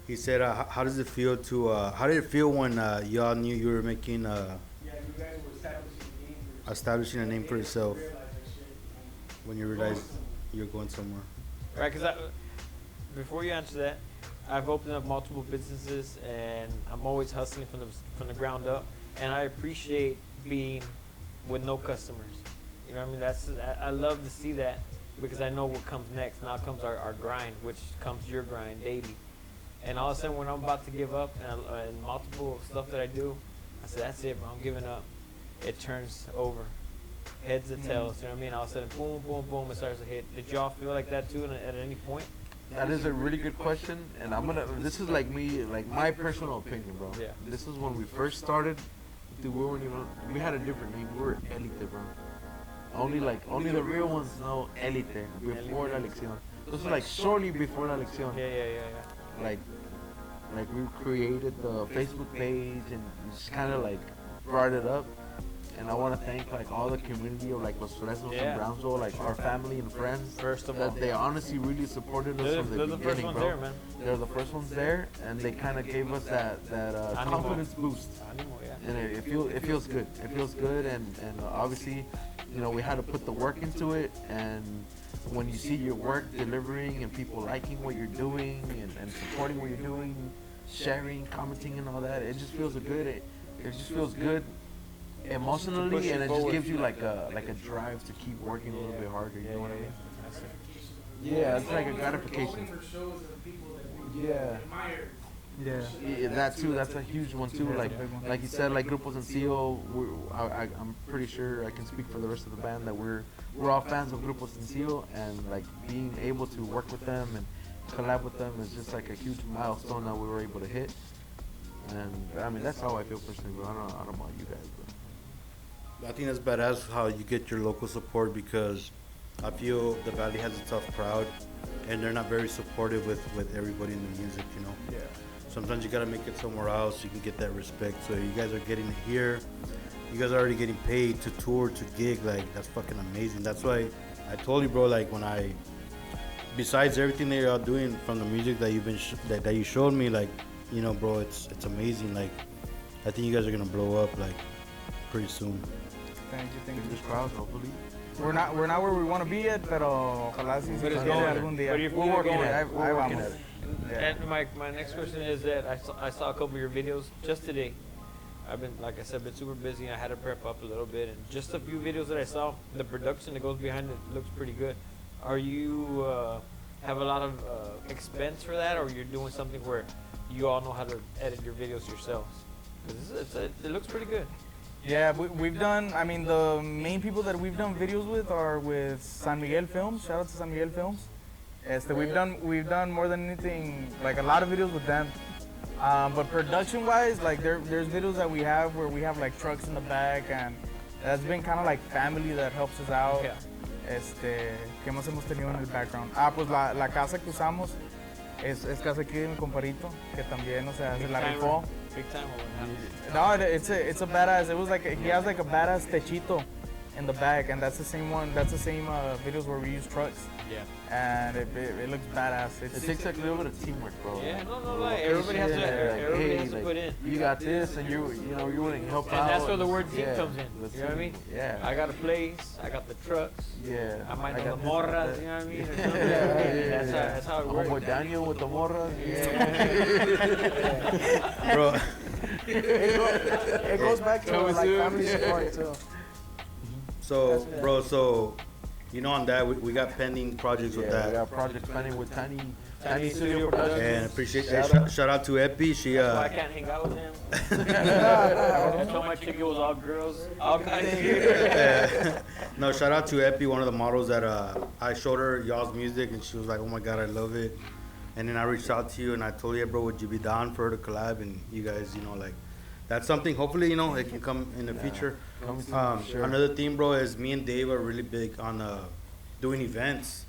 He said, how does it feel to? How did it feel when y'all knew you were making Yeah, you guys were establishing a name for yourself? realize that shit. When you realized you're going somewhere? Right, because before you answer that, I've opened up multiple businesses and I'm always hustling from the ground up, and I appreciate being with no customers. You know what I mean? I love to see that because I know what comes next. Now comes our grind, which comes your grind daily. And all of a sudden, when I'm about to give up and multiple stuff that I do, I said, that's it, bro. I'm giving up. It turns over. Heads and tails, you know what I mean? All of a sudden, boom, boom, boom, it starts to hit. Did y'all feel like that too at any point? That is a really good question, and this is like me, like my personal opinion, bro. Yeah. This is when we first started. Dude, we had a different name. We were Elite, bro. Only the real ones know Elite before La Lección. This was like shortly before La Lección. Yeah. Like we created the Facebook page and just kind of like brought it up. And I want to thank like all the community of like Los Fresnos Yeah. and Brownsville, like our family and friends. First of all. That they honestly really supported us from the They're the first beginning, ones bro. there, man. They're the first ones there, and they kind of gave us that Animo. confidence boost. Animo, yeah. And it feels good. It feels good, and obviously, you know, we had to put the work into it. And when you see your work delivering and people liking what you're doing and supporting what you're doing, sharing, commenting, and all that, it just feels good. It just feels good emotionally, push you and it forward. just gives you like a drive to keep working a little bit harder. You know what I mean? Yeah, It's like a Going gratification. for shows of people that we Yeah. admire. Yeah. Yeah, that too. That's a huge one too. Yeah, Like, it's a big one. like you said, like Grupos and Seal. I'm pretty sure I can speak for the rest of the band that we're all fans of Grupos and Seal, and like being able to work with them and collab with them is just like a huge milestone that we were able to hit. And I mean, that's how I feel personally. But I don't know about you guys. But I think that's badass how you get your local support because I feel the Valley has a tough crowd and they're not very supportive with everybody in the music, you know. Yeah. Sometimes you gotta make it somewhere else. You can get that respect. So you guys are getting it here. You guys are already getting paid to tour, to gig. Like that's fucking amazing. That's why I told you, bro. Like when besides everything that you're all doing from the music that you've been that you showed me, like you know, bro, it's amazing. Like I think you guys are gonna blow up like pretty soon. Thank you. fingers crossed, hopefully. We're not where we want to be yet, pero ojalá sí But it's se going. llegue algún día. But if We're you're working going, at it. we're working vamos. at it. Yeah. And my next question is that I saw a couple of your videos just today. I've been, like I said, been super busy. And I had to prep up a little bit, and just a few videos that I saw, the production that goes behind it looks pretty good. Are you have a lot of expense for that, or you're doing something where you all know how to edit your videos yourselves? Because it looks pretty good. Yeah, we've done, I mean, the main people that we've done videos with are with San Miguel Films. Shout out to San Miguel Films. We've done more than anything, like a lot of videos with them. But production-wise, like there's videos that we have where we have like trucks in the back, and that's been kind of like family that helps us out. Yeah. ¿Qué más hemos tenido en el background? Pues la casa que usamos es casa aquí de mi comparito, que también, o sea, se la rifó. Big time or what? No, it's a badass. It was like he has like a badass techito in the back, and that's the same one. That's the same videos where we use trucks, Yeah. and it looks badass. It takes like a little bit of teamwork, bro. Yeah, no, like everybody has to, everybody has to put in. You got this, and you're willing to help And out. that's where the word team yeah, comes in. the You know what I mean? team, Yeah. I got a place, I got the trucks, Yeah. I might know got the morras, you know what I mean? Or something. Yeah. That's how it I'm works. with Daniel with the morras. Bro, It goes back to like family support too. so bro, so you know on that we got pending projects with We that. got projects planning with Tiny Tiny Studio Studio Productions. And appreciate Shout shout out to Epi. She That's why I can't hang out with him. I told my chick it was all girls, all guys here. no, shout out to Epi, one of the models that I showed her y'all's music and she was like, oh my god, I love it. And then I reached out to you and I told you, bro, would you be down for her to collab? And you guys, you know, like that's something. Hopefully, you know, it can come in the future. Coming soon, sure. Another theme, bro, is me and Dave are really big on doing events.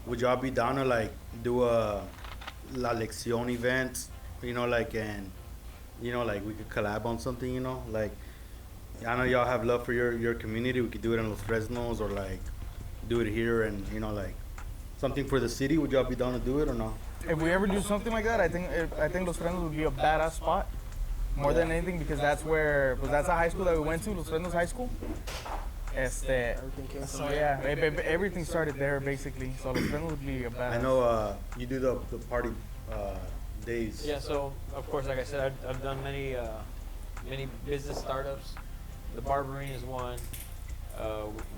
Would y'all be down to like do a La Lección event? You know, like and you know, like we could collab on something. You know, like I know y'all have love for your community. We could do it in Los Fresnos or like do it here and you know like something for the city. Would y'all be down to do it or no? If we ever do something like that, I think Los Fresnos would be a badass spot. More than anything, because that's a high school that we went to, Los Fresnos High School. Everything came So yeah, everything started there basically. So Los Fresnos would be a badass. I know you do the party days. Yeah, so of course, like I said, I've done many business startups. The barbering is one.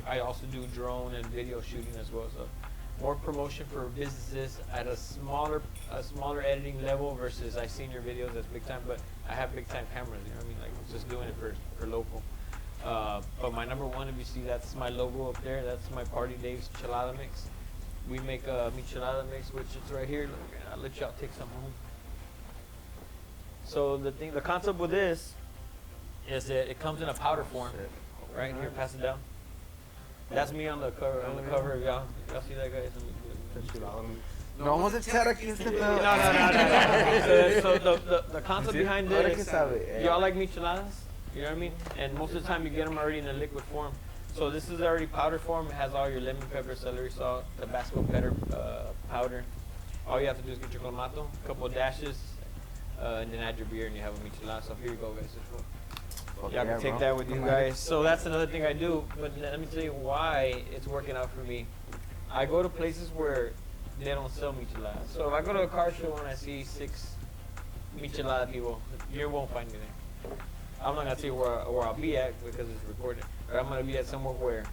I also do drone and video shooting as well. So more promotion for businesses at a smaller editing level versus I've seen your videos that's big time, but I have big time cameras. You know what I mean? Like I'm just doing it for local. But my number one, if you see, that's my logo up there. That's my Party Dave's Chelada Mix. We make a michelada mix, which is right here. Look, I'll let y'all take some home. So the concept with this is that it comes in a powder form. Right here, pass it down. That's me on the cover. Y'all see that, guys? No vamos a echar aquí este pedo. No. So the concept behind Ahora que this, sabe. y'all like micheladas? You know what I mean? And most of the time you get them already in a liquid form. So this is already powder form. It has all your lemon pepper, celery salt, Tabasco pepper powder. All you have to do is get your clamato, a couple of dashes, and then add your beer and you have a michelada. So here you go, guys. Y'all can take that with you guys. So that's another thing I do. But let me tell you why it's working out for me. I go to places where they don't sell micheladas. So if I go to a car show and I see 6 michelada people, you won't find me there. I'm not gonna tell you where I'll be at because it's recorded, but I'm gonna be at somewhere where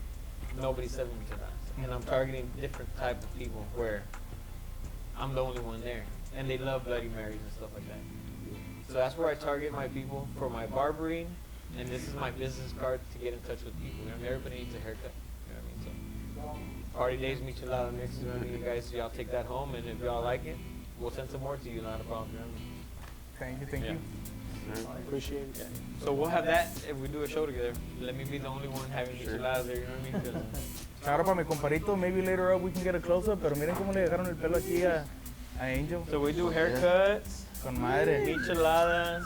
nobody's selling micheladas, and I'm targeting different type of people where I'm the only one there, and they love Bloody Marys and stuff like that. So that's where I target my people for my barbering, and this is my business card to get in touch with people. You know, everybody needs a haircut. You know what I mean? So party days michelada mix. You know what I mean? You guys, y'all take that home, and if y'all like it, we'll send some more to you. Not a problem. You know what I mean? Thank you. I appreciate it. Yeah. So we'll have that if we do a show together. Let me be the only one having micheladas there. You know what I mean? 'Cause, Ahora para mi comparito, maybe later up we can get a close up, pero miren cómo le dejaron el pelo aquí a Angel. so we do haircuts, Con madre. micheladas.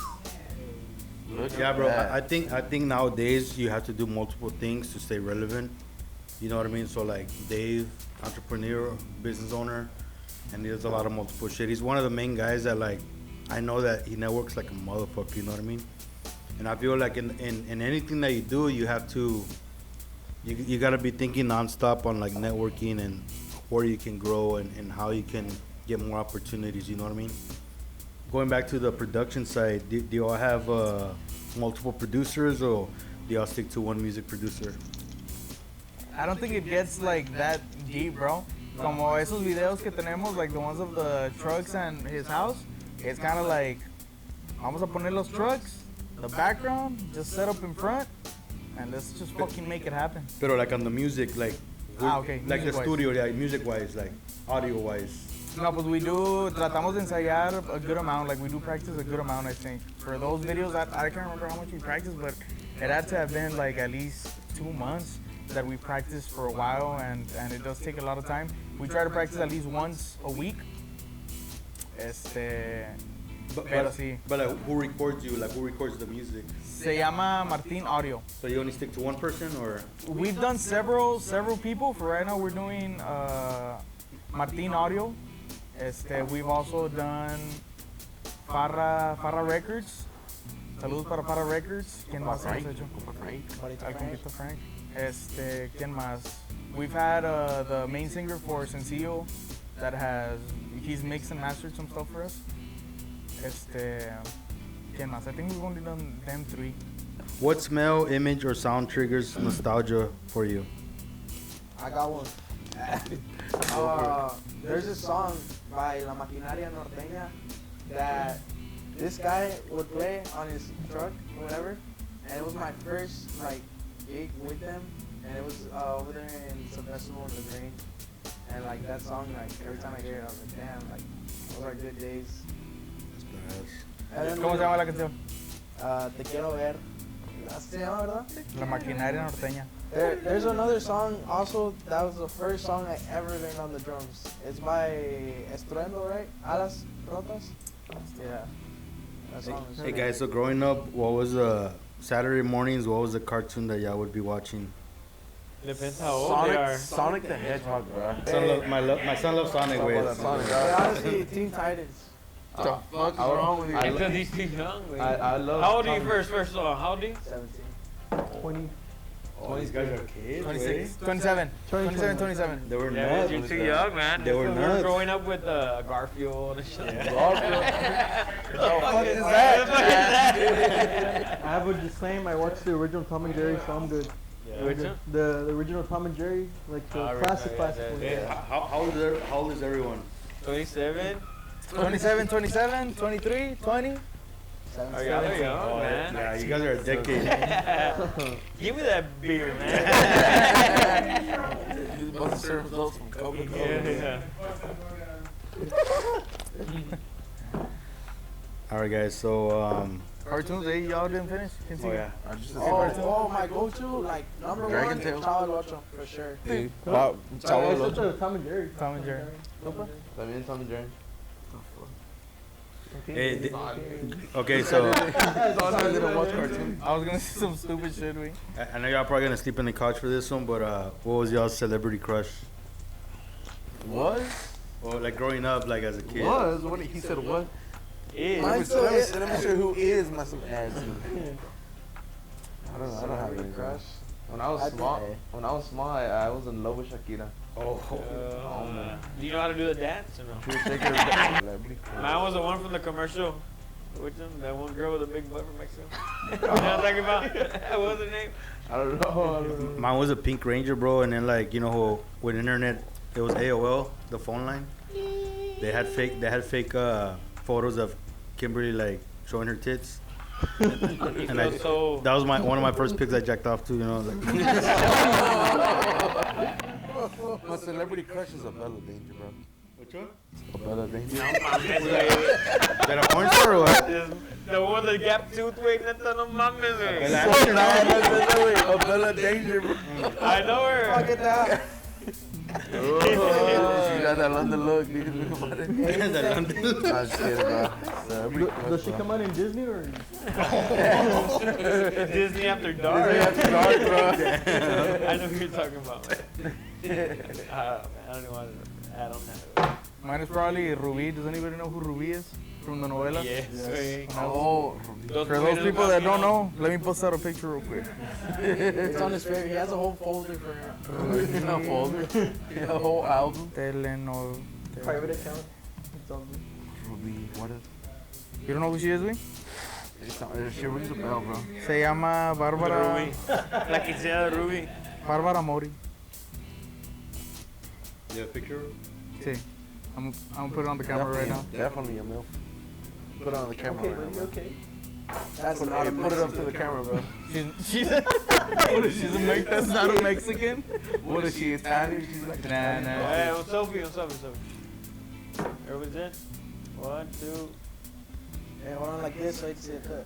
Yeah, bro. I think nowadays you have to do multiple things to stay relevant. You know what I mean? So like Dave, entrepreneur, business owner, and he does a lot of multiple shit. He's one of the main guys that like I know that he networks like a motherfucker. You know what I mean? And I feel like in anything that you do, you have to you gotta be thinking nonstop on like networking and where you can grow and how you can get more opportunities. You know what I mean? Going back to the production side, do you all have multiple producers or do y'all stick to one music producer? I don't think it gets like that deep, bro. Como esos videos que tenemos, like the ones of the trucks and his house, it's kind of like, vamos a poner los trucks, the background, just set up in front, and let's just fucking make it happen. Pero like on the music, like Okay, like the music-wise. studio, yeah, music wise, like audio wise. No, pues we do, tratamos de ensayar a good amount, like we do practice a good amount, I think. For those videos, I can't remember how much we practiced, but it had to have been like at least 2 months that we practiced for a while, and it does take a lot of time. We try to practice at least once a week. Pero sí. But like, who records you? Like, who records the music? Se llama Martin Audio. So you only stick to one person, or? We've done several people. For right now, we're doing Martin Audio. We've also done Farra Records. Saludos para Farra Records. ¿Quién más hemos hecho? Al compito Frank. ¿Quién más? We've had the main singer for Sencillo that he's mixed and mastered some stuff for us. ¿Quién más? I think we've only done them 3. What smell, image, or sound triggers nostalgia for you? I got one. There's a song by La Maquinaria Norteña that this guy would play on his truck or whatever, and it was my first like gig with them, and it was over there in some festival in the Grange, and like that song, like every time I hear it, I was like, damn, like those are good days. And then ¿Cómo se llama la canción? Te quiero ver. Así se llama, ¿verdad? La Maquinaria Norteña. There's another song also that was the first song I ever learned on the drums. It's by Estruendo, right? Alas Rotas? Yeah. That song is Hey guys, so growing up, what was Saturday mornings? What was the cartoon that y'all would be watching? Depends how old they are. Sonic the Hedgehog, bro. My son loves Sonic. Talk Wait. about that Sonic, Yeah, bro. honestly, Teen Titans. What the fuck is wrong with you? Because he's too young. Wait. I love. How old are you Tom- first of all? How old are you? 17. 20. Oh, these guys are kids. 26, 27, 27, 27. They were Yeah, nuts. you're too young, man. They were We nuts. growing up with Garfield and shit. Yeah. What the fuck is that? I have a disclaimer. I watched the original Tom and Jerry, so I'm good. Which one? The original Tom and Jerry, like the classic one. How old is everyone? 27? 27, 27, 23, 20. Oh, yeah, they're young, man. Yeah, you guys are a decade. Give me that beer, man. He's about to serve results from Coca-Cola. Yeah. All right, guys. So Cartoons, y'all didn't finish? oh yeah. I just Oh, my go-to, like number Dragon one, Tales. Chavo el Ocho, for sure. Dude, I Chavo el watched Ocho. Tom and Jerry. Tom and Jerry. También Tom and Jerry. Hey, okay, so I didn't watch cartoons. I was gonna say some stupid shit, we. I know y'all probably gonna sleep on the couch for this one, but what was y'all's celebrity crush? Was? Well, like growing up, like as a kid. Was? What he said what? Mine still is. Let me show who is my some ass. I don't know. I don't have any Crush. When I was small, I was in love with Shakira. Oh. Do you know how to do the dance or no? She was shaking her butt. Mine was the one from the commercial Which one? That one girl with a big butt from Mexico? You know what I'm talking about? What was her name? I don't know. Mine was a Pink Ranger, bro, and then like with internet, it was AOL, the phone line. They had fake photos of Kimberly like showing her tits. And that was one of my first pics I jacked off to, Like. My celebrity crush is a Bella Danger, bro. Which one? A Bella Danger. That a porn star or what? The one with the gap tooth, wait, neta, no mames, güey. A Bella Danger, bro. I know her. Fuck it down. She got that London look, dude. Think about it. That London. I'm kidding, bro. Celebrity crush, Does she bro. come out in Disney or? Disney After Dark. Disney After Dark, bro. I know who you're talking about. Man, I don't want to add on that. Mine is probably Ruby. Does anybody know who Ruby is from the novela? Yes, güey. Oh, Those For those güeyes people that don't camino. know, let me post out a picture real quick. It's on his favorite. He has a whole folder for her. a folder. A whole album. Telenol. Private account. It's on me. Ruby, what is? You don't know who she is, güey? She rings a bell, bro. Se llama Bárbara. Ruby. La quinceañera de Ruby. Bárbara Mori. You have a picture? Sí. I'm gonna put it on the camera right now. Definitely a MILF. Put it on the camera. Okay, right buddy, now. okay. That's Put not a it up to the camera, bro. She's a that's not a Mexican. What is she, Italian? She's like Nah, nah. Hey, un selfie. Everybody's in? 1, 2. Hey, hold on like this so I can see it cut.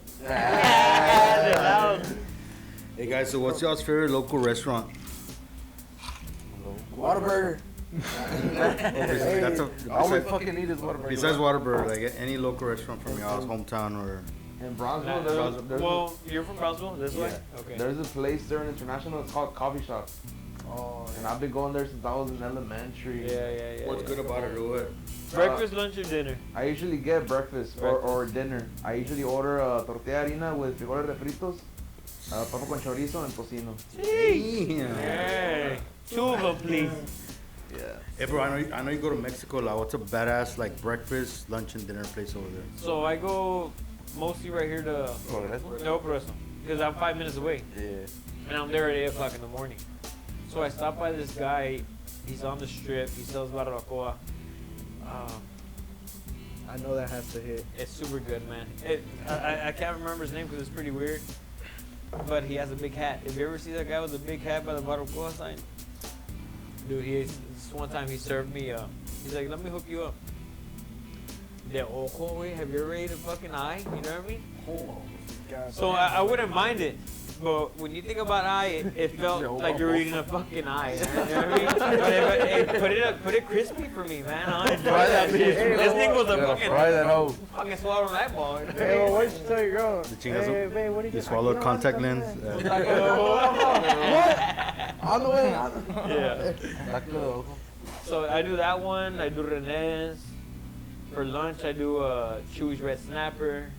Hey guys, so what's y'all's favorite local restaurant? Whataburger. That's All we fucking need is Whataburger. besides Waterbury, like any local restaurant from y'all's hometown or. In Bronzeville, Well, you're from Brownsville? This way? Okay. there's a place there in International. It's called Coffee Shop. Oh, And I've been going there since I was in elementary. Yeah. What's good about it or what? Breakfast, lunch, or dinner? I usually get breakfast or dinner. I usually order a tortilla harina with frijoles refritos, papa con chorizo, and tocino. Damn. Hey. 2 of them, please. Yeah. Hey bro, I know you go to Mexico. Like, what's a badass like breakfast, lunch, and dinner place over there? So I go mostly right here to No Progreso, because I'm 5 minutes away. Yeah. And I'm there at 8 o'clock in the morning. So I stopped by this guy. He's on the strip. He sells barbacoa. I know that has to hit. It's super good, man. I can't remember his name because it's pretty weird. But he has a big hat. If you ever see that guy with the big hat by the barbacoa sign, dude, this one time he served me. He's like, let me hook you up. The ojo, güey. Have you ever ate a fucking eye? You know what I mean? So I wouldn't mind it. But when you think about eye, it felt like you're eating a fucking eye. You know what I mean? But put it crispy for me, man. I enjoy that shit. This thing was a fucking Fry that hoe. fucking swallowing that ball. Hey, well, what did you tell your girl? The chingas. Hey, babe, what do you You think? swallow a know contact what? lens. On the way. Yeah. Taco. So I do that one. I do Rene's. For lunch, I do Chewy's Red Snapper.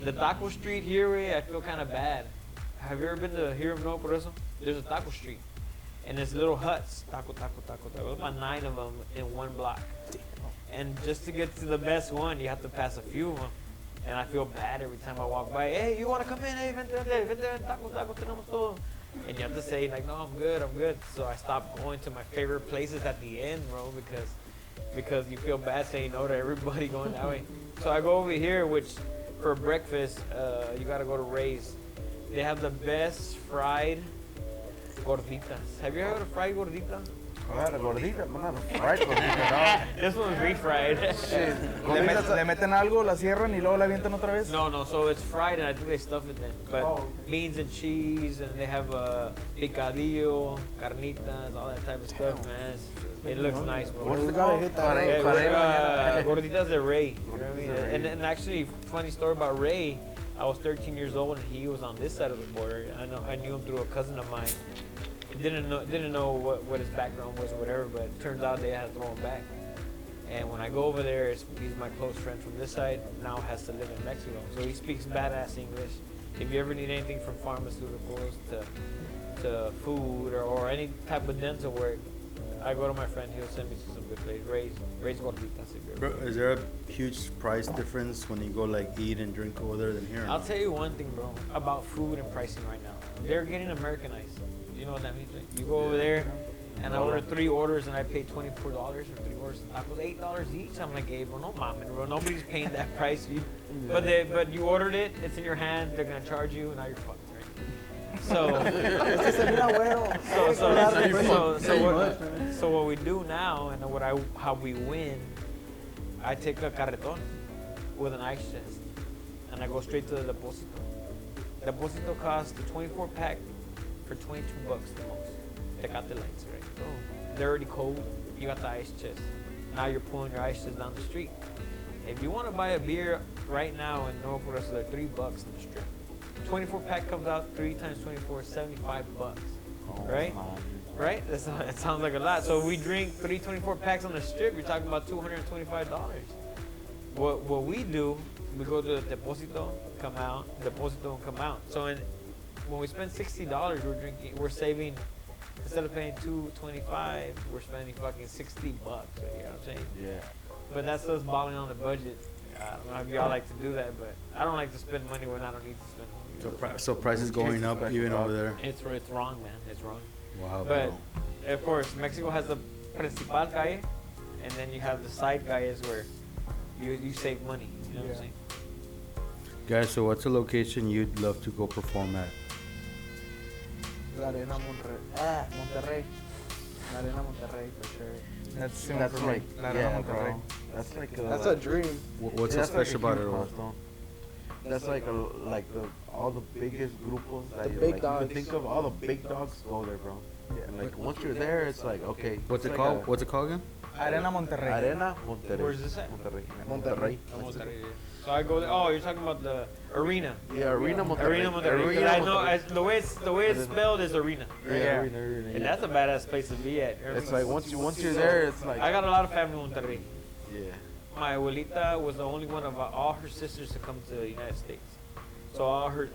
The taco street here, I feel kind of bad. Have you ever been to here in No Progreso? There's a taco street. And there's little huts. Taco. There's about 9 of them in one block. And just to get to the best one, you have to pass a few of them. And I feel bad every time I walk by. Hey, you want to come in? Hey, vente, taco, tenemos todo. And you have to say, like, no, I'm good. So I stopped going to my favorite places at the end, bro, because you feel bad saying no to everybody going that way. So I go over here, which for breakfast, you got to go to Ray's. They have the best fried gorditas. Have you ever had a fried gordita? I had a gordita, but not a fried gordita, dog. This one's refried. Le meten algo, la cierran y luego la avientan otra vez. No, so it's fried and I think they stuff it then. But beans and cheese and they have picadillo, carnitas, all that type of stuff, man. It looks nice, bro. What's We it gotta called? hit that. Yeah, Carrera. gorditas de Ray. You know what I mean? And actually, funny story about Ray. I was 13 years old and he was on this side of the border. I knew him through a cousin of mine. Didn't know what his background was or whatever, but it turns out they had to throw him back. And when I go over there, he's my close friend from this side. Now has to live in Mexico, so he speaks badass English. If you ever need anything from pharmaceuticals to food or any type of dental work, I go to my friend. He'll send me to some good place. Ray's Gorditas. If you're Bro, is there a huge price difference when you go like eat and drink over there than here? or I'll no? tell you one thing, bro, about food and pricing right now. They're getting Americanized. You know what that means, right? You go over there, and I order 3 orders, and I pay $24 for 3 orders. Tacos, $8 each. I'm like, hey, bro, no mames, bro. Nobody's paying that price. But you ordered it. It's in your hand. They're gonna charge you, and now you're fucked, right? So, so what we do now, and how we win, I take a carreton with an ice chest, and I go straight to the deposito. Deposito costs the 24 pack for $22 the most. Tecate lights, right? Boom. They're already cold. You got the ice chest. Now you're pulling your ice chest down the street. If you want to buy a beer right now in Nuevo Progreso, they're $3 in the strip. 24 pack comes out 3 times 24, $75. Right? Right? It sounds like a lot. So we drink 3 24 packs on the strip. You're talking about $225. What we do, we go to the deposito, come out, deposito, and come out. So when we spend $60, we're saving. Instead of paying $225, we're spending fucking $60. You know what I'm saying? Yeah. But that's us balling on the budget. I don't know if y'all like to do that, but I don't like to spend money when I don't need to spend money. So prices going up even over there. It's wrong, man. It's wrong. Wow, But bro. of course, Mexico has the principal calle, and then you have the side calles where you save money. You know what I'm saying? Guys, so what's a location you'd love to go perform at? La Arena Monterrey. La Arena Monterrey for sure. That's similar That's for me. like, La Arena yeah, Monterrey. bro. That's like That's a dream. What's so that's like special about huge it? milestone. That's like all the biggest grupos that The you big like, you dogs. can think of. All the big dogs go there, bro. And like once you're there, it's like okay. What's it's it like called? What's it called again? Arena Monterrey. Arena Monterrey. Where's this at? Monterrey. Monterrey. So I go there. Oh, you're talking about the arena. Yeah, Arena Monterrey. Arena Monterrey. Arena I know Monterrey. the way it's spelled is arena. Yeah, Yeah. Arena, And yeah. that's a badass place to be at. It's like once you're there, it's like I got a lot of family in Monterrey. yeah. My abuelita was the only one of all her sisters to come to the United States. So all her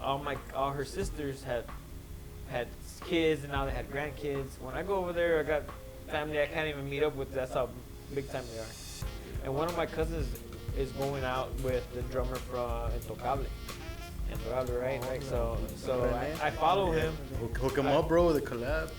sisters had kids, and now they had grandkids. When I go over there, I got family I can't even meet up with. That's how big time they are. And one of my cousins is going out with the drummer from Intocable, right? Like so I follow him. Hook him up, bro, with a collab.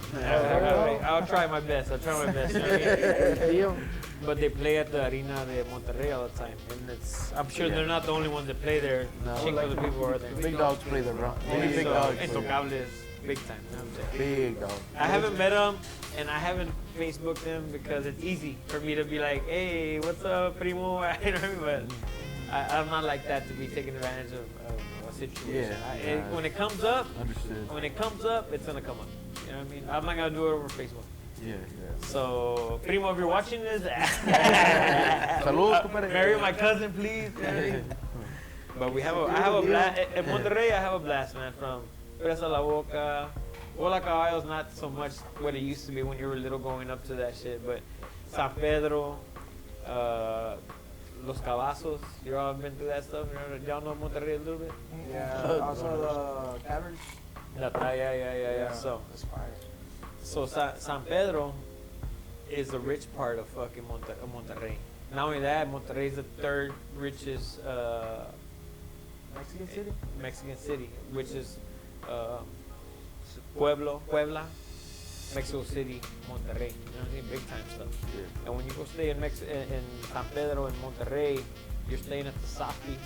I'll try my best. You know what I mean? But they play at the Arena de Monterrey all the time, and I'm sure they're not the only ones that play there. No, Chink like other people are there. Big dogs play there, bro. Only big So, dogs. play there. Intocable is big time. You know what I'm saying? Big dogs. I haven't met him, and I haven't Facebooked him because it's easy for me to be like, hey, what's up, primo? You know what I mean? But I'm not like that to be taking advantage of a situation. Yeah, When it comes up, Understood. it's gonna come up. You know what I mean? I'm not gonna do it over Facebook. Yeah. So, primo, if you're watching this, Saludos, compadre. marry my cousin, please. You know what I mean? But I have a blast. At Monterrey, I have a blast, man. From Presa La Boca. Hola Caballo's not so much what it used to be when you were little going up to that shit, but San Pedro, Los Cabazos, you all been through that stuff? Y'all know Monterrey a little bit? Yeah. Also the caverns. Yeah. So, That's fire. So San Pedro is the rich part of fucking Monterrey. Not only that, Monterrey is the 3rd richest Mexican city, which is Puebla, Mexico City, Monterrey. You know what I mean? Big time stuff. Yeah. And when you go stay in San Pedro and Monterrey, you're staying at the Safi,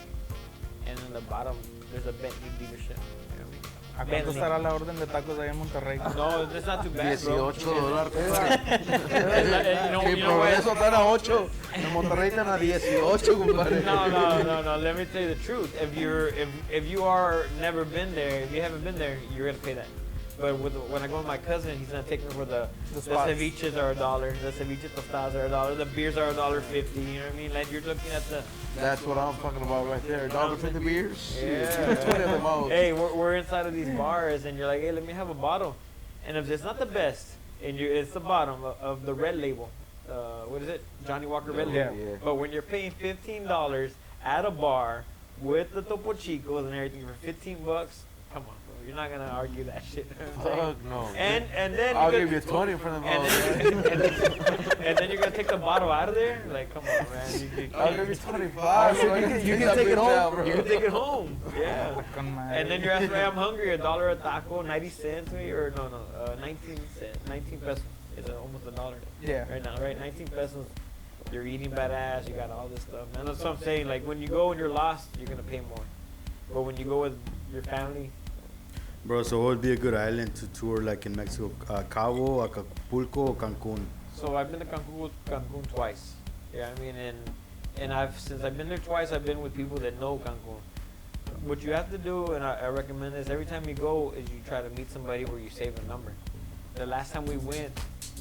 and in the bottom there's a Bentley dealership. You know what I mean? ¿A cuánto estará la orden de tacos allá en Monterrey? No, that's not too bad, bro. $18, You know En what? Progreso están a 8. En Monterrey están a 18, compadre. No. Let me tell you the truth. If you are never been there, if you haven't been there, you're gonna pay that. But when I go with my cousin, he's gonna take me for the spots. ceviches are $1, the ceviche tostadas are $1, the beers are $1.50. You know what I mean? Like you're looking at the. That's what I'm talking about right there. $1.50 beers. Yeah. 220 at the most. Hey, we're inside of these bars, and you're like, hey, let me have a bottle. And if it's not the best, and it's the bottom of the red label. What is it? Johnny Walker Red Yeah. Label. Yeah. But when you're paying $15 at a bar with the Topo Chicos and everything for $15, come on, bro. You're not gonna argue that shit. You know what I'm saying? Fuck no. And and then I'll you give you could- 20 for them all. and then you're gonna take the bottle out of there? Like, come on, man. I'll give you 25. So you can take it home. You can take it home. Yeah. Con madre. And then you're asking, I'm hungry. $1 a taco, 90 cents, maybe, or no, 19 cents, 19 pesos. It's almost $1 Yeah. right now, right? 19 pesos. You're eating badass. You got all this stuff, man. That's what I'm saying. Like when you go and you're lost, you're gonna pay more. But when you go with your family, Bro, so what would be a good island to tour like in Mexico? Cabo, Acapulco, or Cancun? so I've been to Cancun twice. Yeah, I mean, and since I've been there twice, I've been with people that know Cancun. What you have to do, and I recommend this every time you go, is you try to meet somebody where you save a number. The last time we went,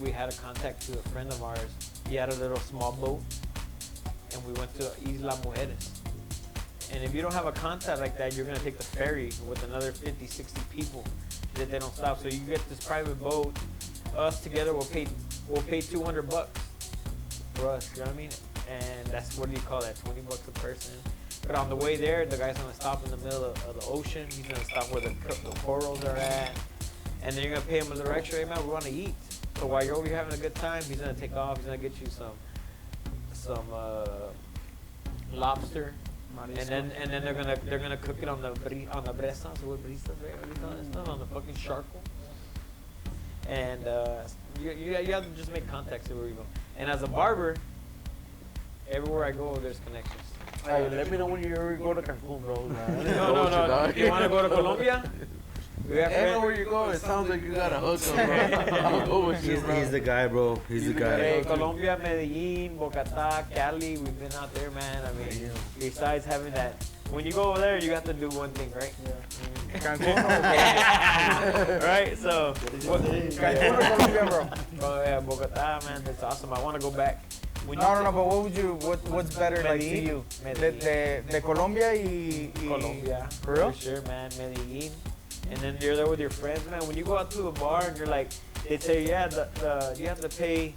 we had a contact to a friend of ours. He had a little small boat, and we went to Isla Mujeres. And if you don't have a contact like that, you're gonna take the ferry with another 50, 60 people that they don't stop. So you get this private boat. Us together, we'll pay $200 for us. You know what I mean? And that's, what do you call that? $20 a person. But on the way there, the guy's gonna stop in the middle of the ocean. He's gonna stop where the corals are at, and then you're gonna pay him a little extra. Hey man, we want to eat. So while you're over here having a good time, he's gonna take off. He's gonna get you some lobster. And then they're gonna cook it on the brasa, so what brisas, right? What do you call that stuff? On the fucking charcoal. And you have to just make contacts everywhere you go. And as a barber, everywhere I go, there's connections. Hey, let me know when you ever go to Cancun, bro. No. You wanna go to Colombia? We have Everywhere you go, it sounds like you got a hookup, bro. I'll go with you, bro. He's the guy, bro. He's the guy. Hey, Colombia, Medellin, Bogotá, Cali, we've been out there, man. I mean, besides having that, when you go over there, you have to do one thing, right? Cancun. Right? So, Cancun or Colombia, bro? oh yeah, Bogotá, man, that's awesome. I want to go back. When you No, but what's better like to Medellin? you? Medellin. De Colombia y Colombia, For real? sure, man. Medellin, and then you're there with your friends, man. When you go out to a bar and you're like, they say, yeah, you have to pay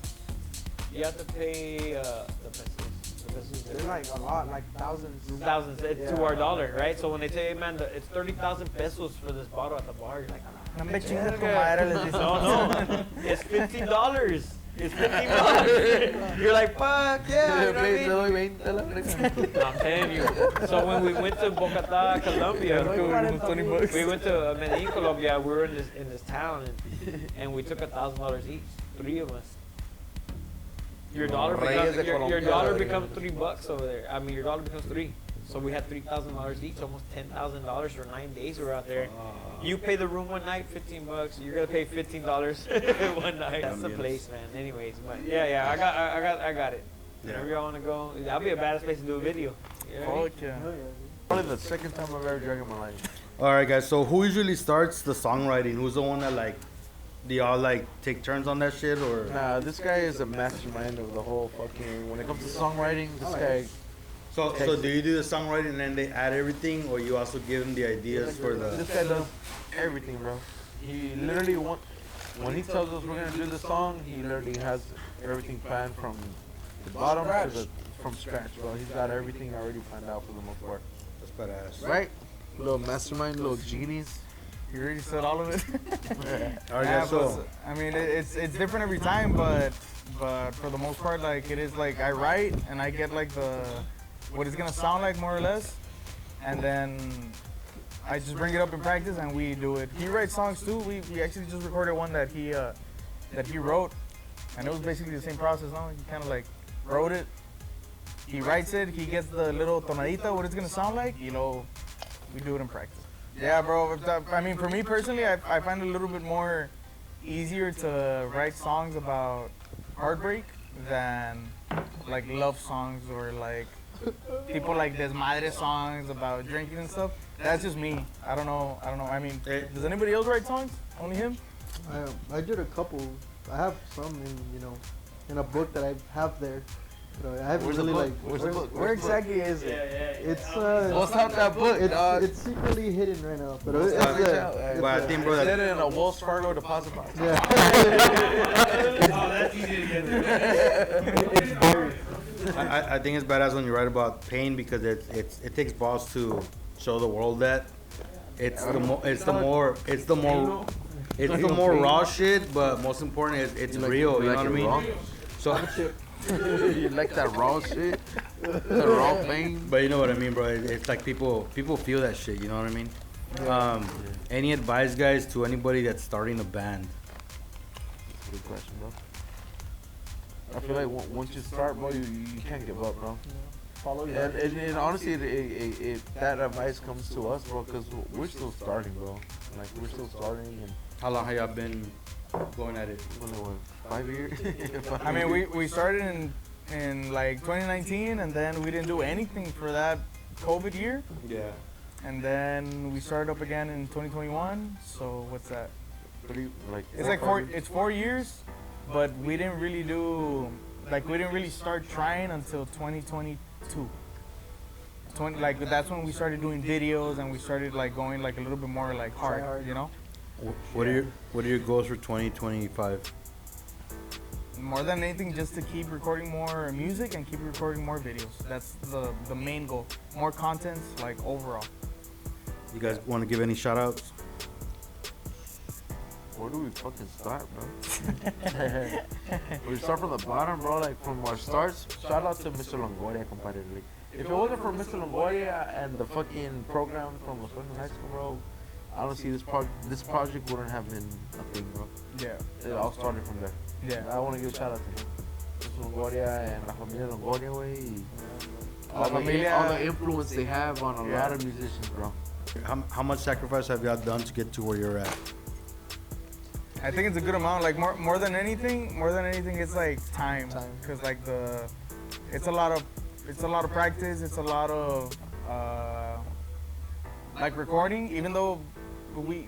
the pesos. There's like a lot, like thousands. Thousands to our dollar, right? So when they say, hey, man, it's 30,000 pesos for this bottle at the bar, you're like, No me chingas tu madre, les dice. no, it's $50. It's $15. You're like, fuck yeah, you know what I mean? No, I'm telling you. So when we went to Bogotá, Colombia, we went to Medellin, Colombia. We were in this town, and we took $1,000 each, 3 of us. Your dollar becomes $3 over there. I mean, your dollar becomes 3. So we had $3,000 each, almost $10,000 for 9 days. We were out there. You pay the room one night, $15. You're gonna pay $15 one night. That's the place, man. Anyways, but yeah, I got it. Whenever y'all wanna go, that'll be a badass place to do a video. You know what I mean? Fuck yeah. Probably the second time I've ever drank in my life. All right, guys. So who usually starts the songwriting? Who's the one that like? Do y'all like take turns on that shit or? Nah, this guy is a mastermind of the whole fucking. When it comes to songwriting, this guy. So do you do the songwriting and then they add everything, or you also give them the ideas for the? This guy does everything, bro. He literally when he tells us we're gonna do the song, he literally has everything planned from the bottom from scratch, bro. He's got everything already planned out for the most part. That's badass. Right? Little mastermind, little genies. You already said all of it. All right, Yeah, guys. So but, I mean, it's different every time, but for the most part, like it is like I write and I get like what it's gonna sound like more or less, and then I just bring it up in practice and we do it. He writes songs too. We actually just recorded one that he wrote, and it was basically the same process. No, he kind of like wrote it. He writes it. He gets the little tonadita, what it's gonna sound like. You know, we do it in practice. Yeah, bro. I mean, for me personally, I find it a little bit more easier to write songs about heartbreak than like love songs or like people like desmadre songs about drinking and stuff. That's just me. I don't know. I mean, does anybody else write songs? Only him? I did a couple. I have some in a book that I have there. I haven't Where's really the book? like. Where's the book? Where exactly is it? It's What's out that book, dog? it's secretly hidden right now, but it's Well, there. Well, I think, bro, Set that, it in a Wells Fargo deposit box. Yeah. That's easy to get. I think it's badass when you write about pain because it takes balls to show the world that it's the more it's the don't more think- raw shit, but most important is it's real. You know what I mean? raw? So, You like that raw shit? The raw thing? but you know what I mean, bro. It's like people feel that shit. You know what I mean? Any advice, guys, to anybody that's starting a band? Good question, bro. I feel like once you start, bro, you can't give up, bro. Follow your And honestly, that advice comes to us, bro, because we're still starting, bro. Like, we're still starting, and How long have y'all been going at it? what, 5 years? I mean, we started in like 2019, and then we didn't do anything for that COVID year, Yeah. and then we started up again in 2021. So what's that? It's like 4 years, but we didn't really start trying until 2022. Like that's when we started doing videos and we started like going like a little bit more like hard, you know. What are your goals for 2025? More than anything, just to keep recording more music and keep recording more videos. That's the main goal. More contents, like overall. You guys want to give any shout outs? Where do we fucking start, bro? We start from the bottom, bro. Like from our starts. Shout out to Mr. Longoria, compadre. Like, if it wasn't for Mr. Longoria and the fucking program from Los Angeles High School, bro, honestly, this project wouldn't have been a thing, bro. Yeah. It all started from there. Yeah. I want to give a shout out to him. Mr. Longoria and La Familia Longoria, way. All the influence they have on a lot of musicians, bro. How much sacrifice have y'all done to get to where you're at? I think it's a good amount. Like more than anything, it's like time. Cause like it's a lot of practice. It's a lot of like recording. Even though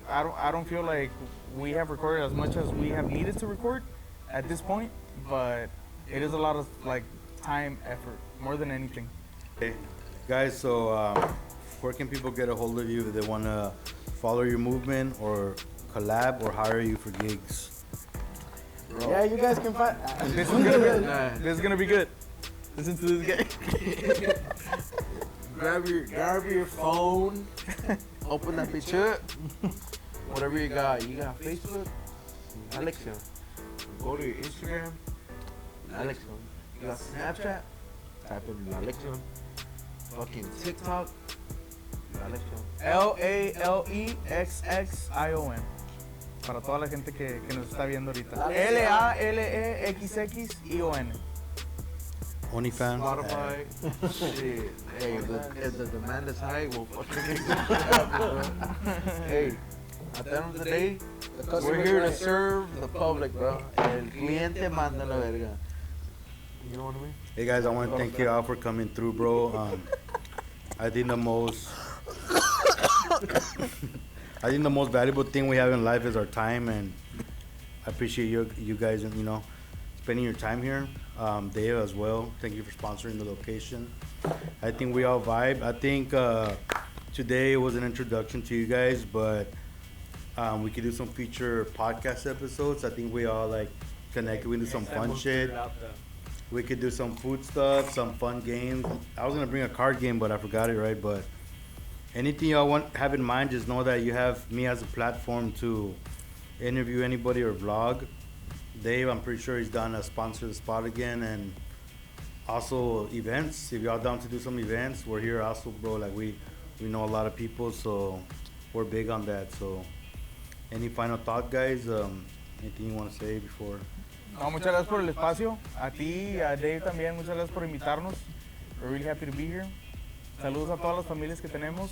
I don't feel like we have recorded as much as we have needed to record at this point, but it is a lot of like time, effort, more than anything. Okay. Guys, so where can people get a hold of you if they want to follow your movement or collab or hire you for gigs? Yeah, you guys can find. This is gonna be good. Listen to this guy. Grab your phone, open that bitch up. Whatever you got Facebook, Alexa. Go to your Instagram, Alexa. You got Snapchat, type in Alexa. Fucking TikTok, Alexa. LALEXXION. Para toda la gente que nos está viendo ahorita. LALEXXION. OnlyFans? Spotify. Shit. Hey, if the demand is high, we'll fucking Hey, at the end of the day, we're here to serve the public, bro. El cliente manda la verga. You know what I mean? Hey guys, I want to thank you all for coming through, bro. I think the most valuable thing we have in life is our time, and I appreciate you guys, spending your time here. Dave as well. Thank you for sponsoring the location. I think we all vibe. I think today was an introduction to you guys, but we could do some future podcast episodes. I think we all like connected. We do some fun shit. We could do some food stuff, some fun games. I was gonna bring a card game, but I forgot it, right? But anything y'all have in mind, just know that you have me as a platform to interview anybody or vlog. Dave, I'm pretty sure he's done a sponsor the spot again, and also events. If y'all down to do some events, we're here also, bro. Like we know a lot of people, so we're big on that. So, any final thought, guys? Anything you want to say before? No, muchas gracias por el espacio. A ti, a Dave también, muchas gracias por invitarnos. We're really happy to be here. Saludos a todas las familias que tenemos.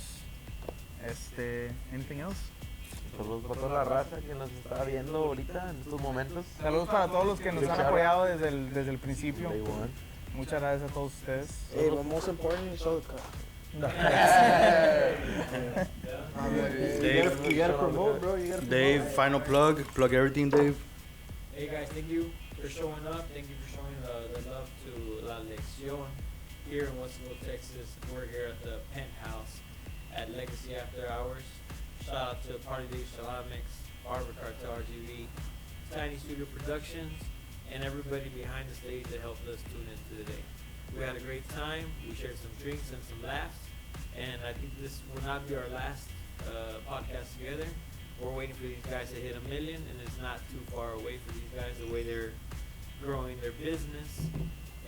Anything else? Saludos para toda la raza que nos está viendo ahorita en estos momentos. Saludos para todos los que nos han apoyado desde el principio. Day one. Muchas gracias a todos ustedes. Hey, but most important, show the cut. You gotta promote, bro. You gotta promote. Dave, final plug. Plug everything, Dave. Hey guys, thank you for showing up. Thank you for showing the love to La Lección here in Westville, Texas. We're here at the Penthouse at Legacy After Hours. Shout out to Party Day Shalamix, Barber Cartel RGV, Tiny Studio Productions, and everybody behind the stage that helped us tune in today. We had a great time. We shared some drinks and some laughs. And I think this will not be our last podcast together. we're waiting for these guys to hit 1 million, and it's not too far away for these guys. The way they're growing their business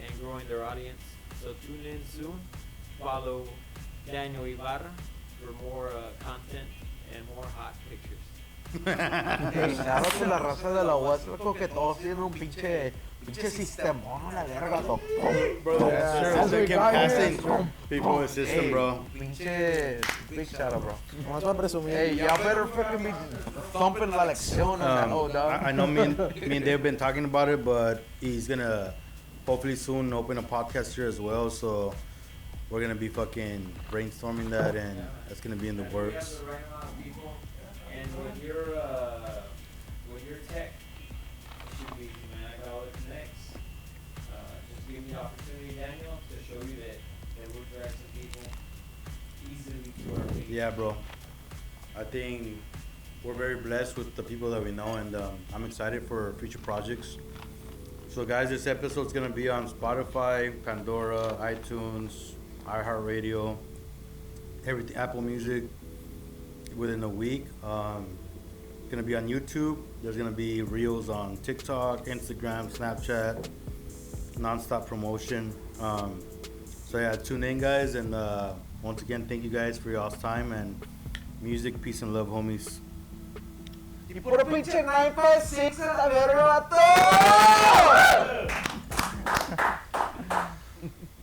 and growing their audience. So tune in soon. Follow Daniel Ibarra for more content and more hot pictures. Hey, shout out to la raza de la West, loco, que todos tienen un pinche sistemón a la verga, to. Bro, Yeah. sure, As they we kept got here, passing people with system, Hey, bro. pinche, big shout out, bro. Vamos a presumir. Hey, y'all better fucking be thumping la lección on that old dog. I know me and Dave been talking about it, but he's gonna hopefully soon open a podcast here as well. So we're gonna be fucking brainstorming that, and that's gonna be in the We have works. the right amount of people, and with your tech, it should be easy, man. I got all the connects. Just give me the opportunity, Daniel, to show you that we'll drag some people easily to our page. Yeah, bro. I think we're very blessed with the people that we know, and I'm excited for future projects. So, guys, this episode's gonna be on Spotify, Pandora, iTunes, iHeartRadio, everything, Apple Music, within a week. Gonna be on YouTube. There's gonna be reels on TikTok, Instagram, Snapchat, nonstop promotion. So yeah, tune in, guys, and once again, thank you guys for y'all's time and music, peace and love, homies. Y puro pinche 956 a la verga, vato.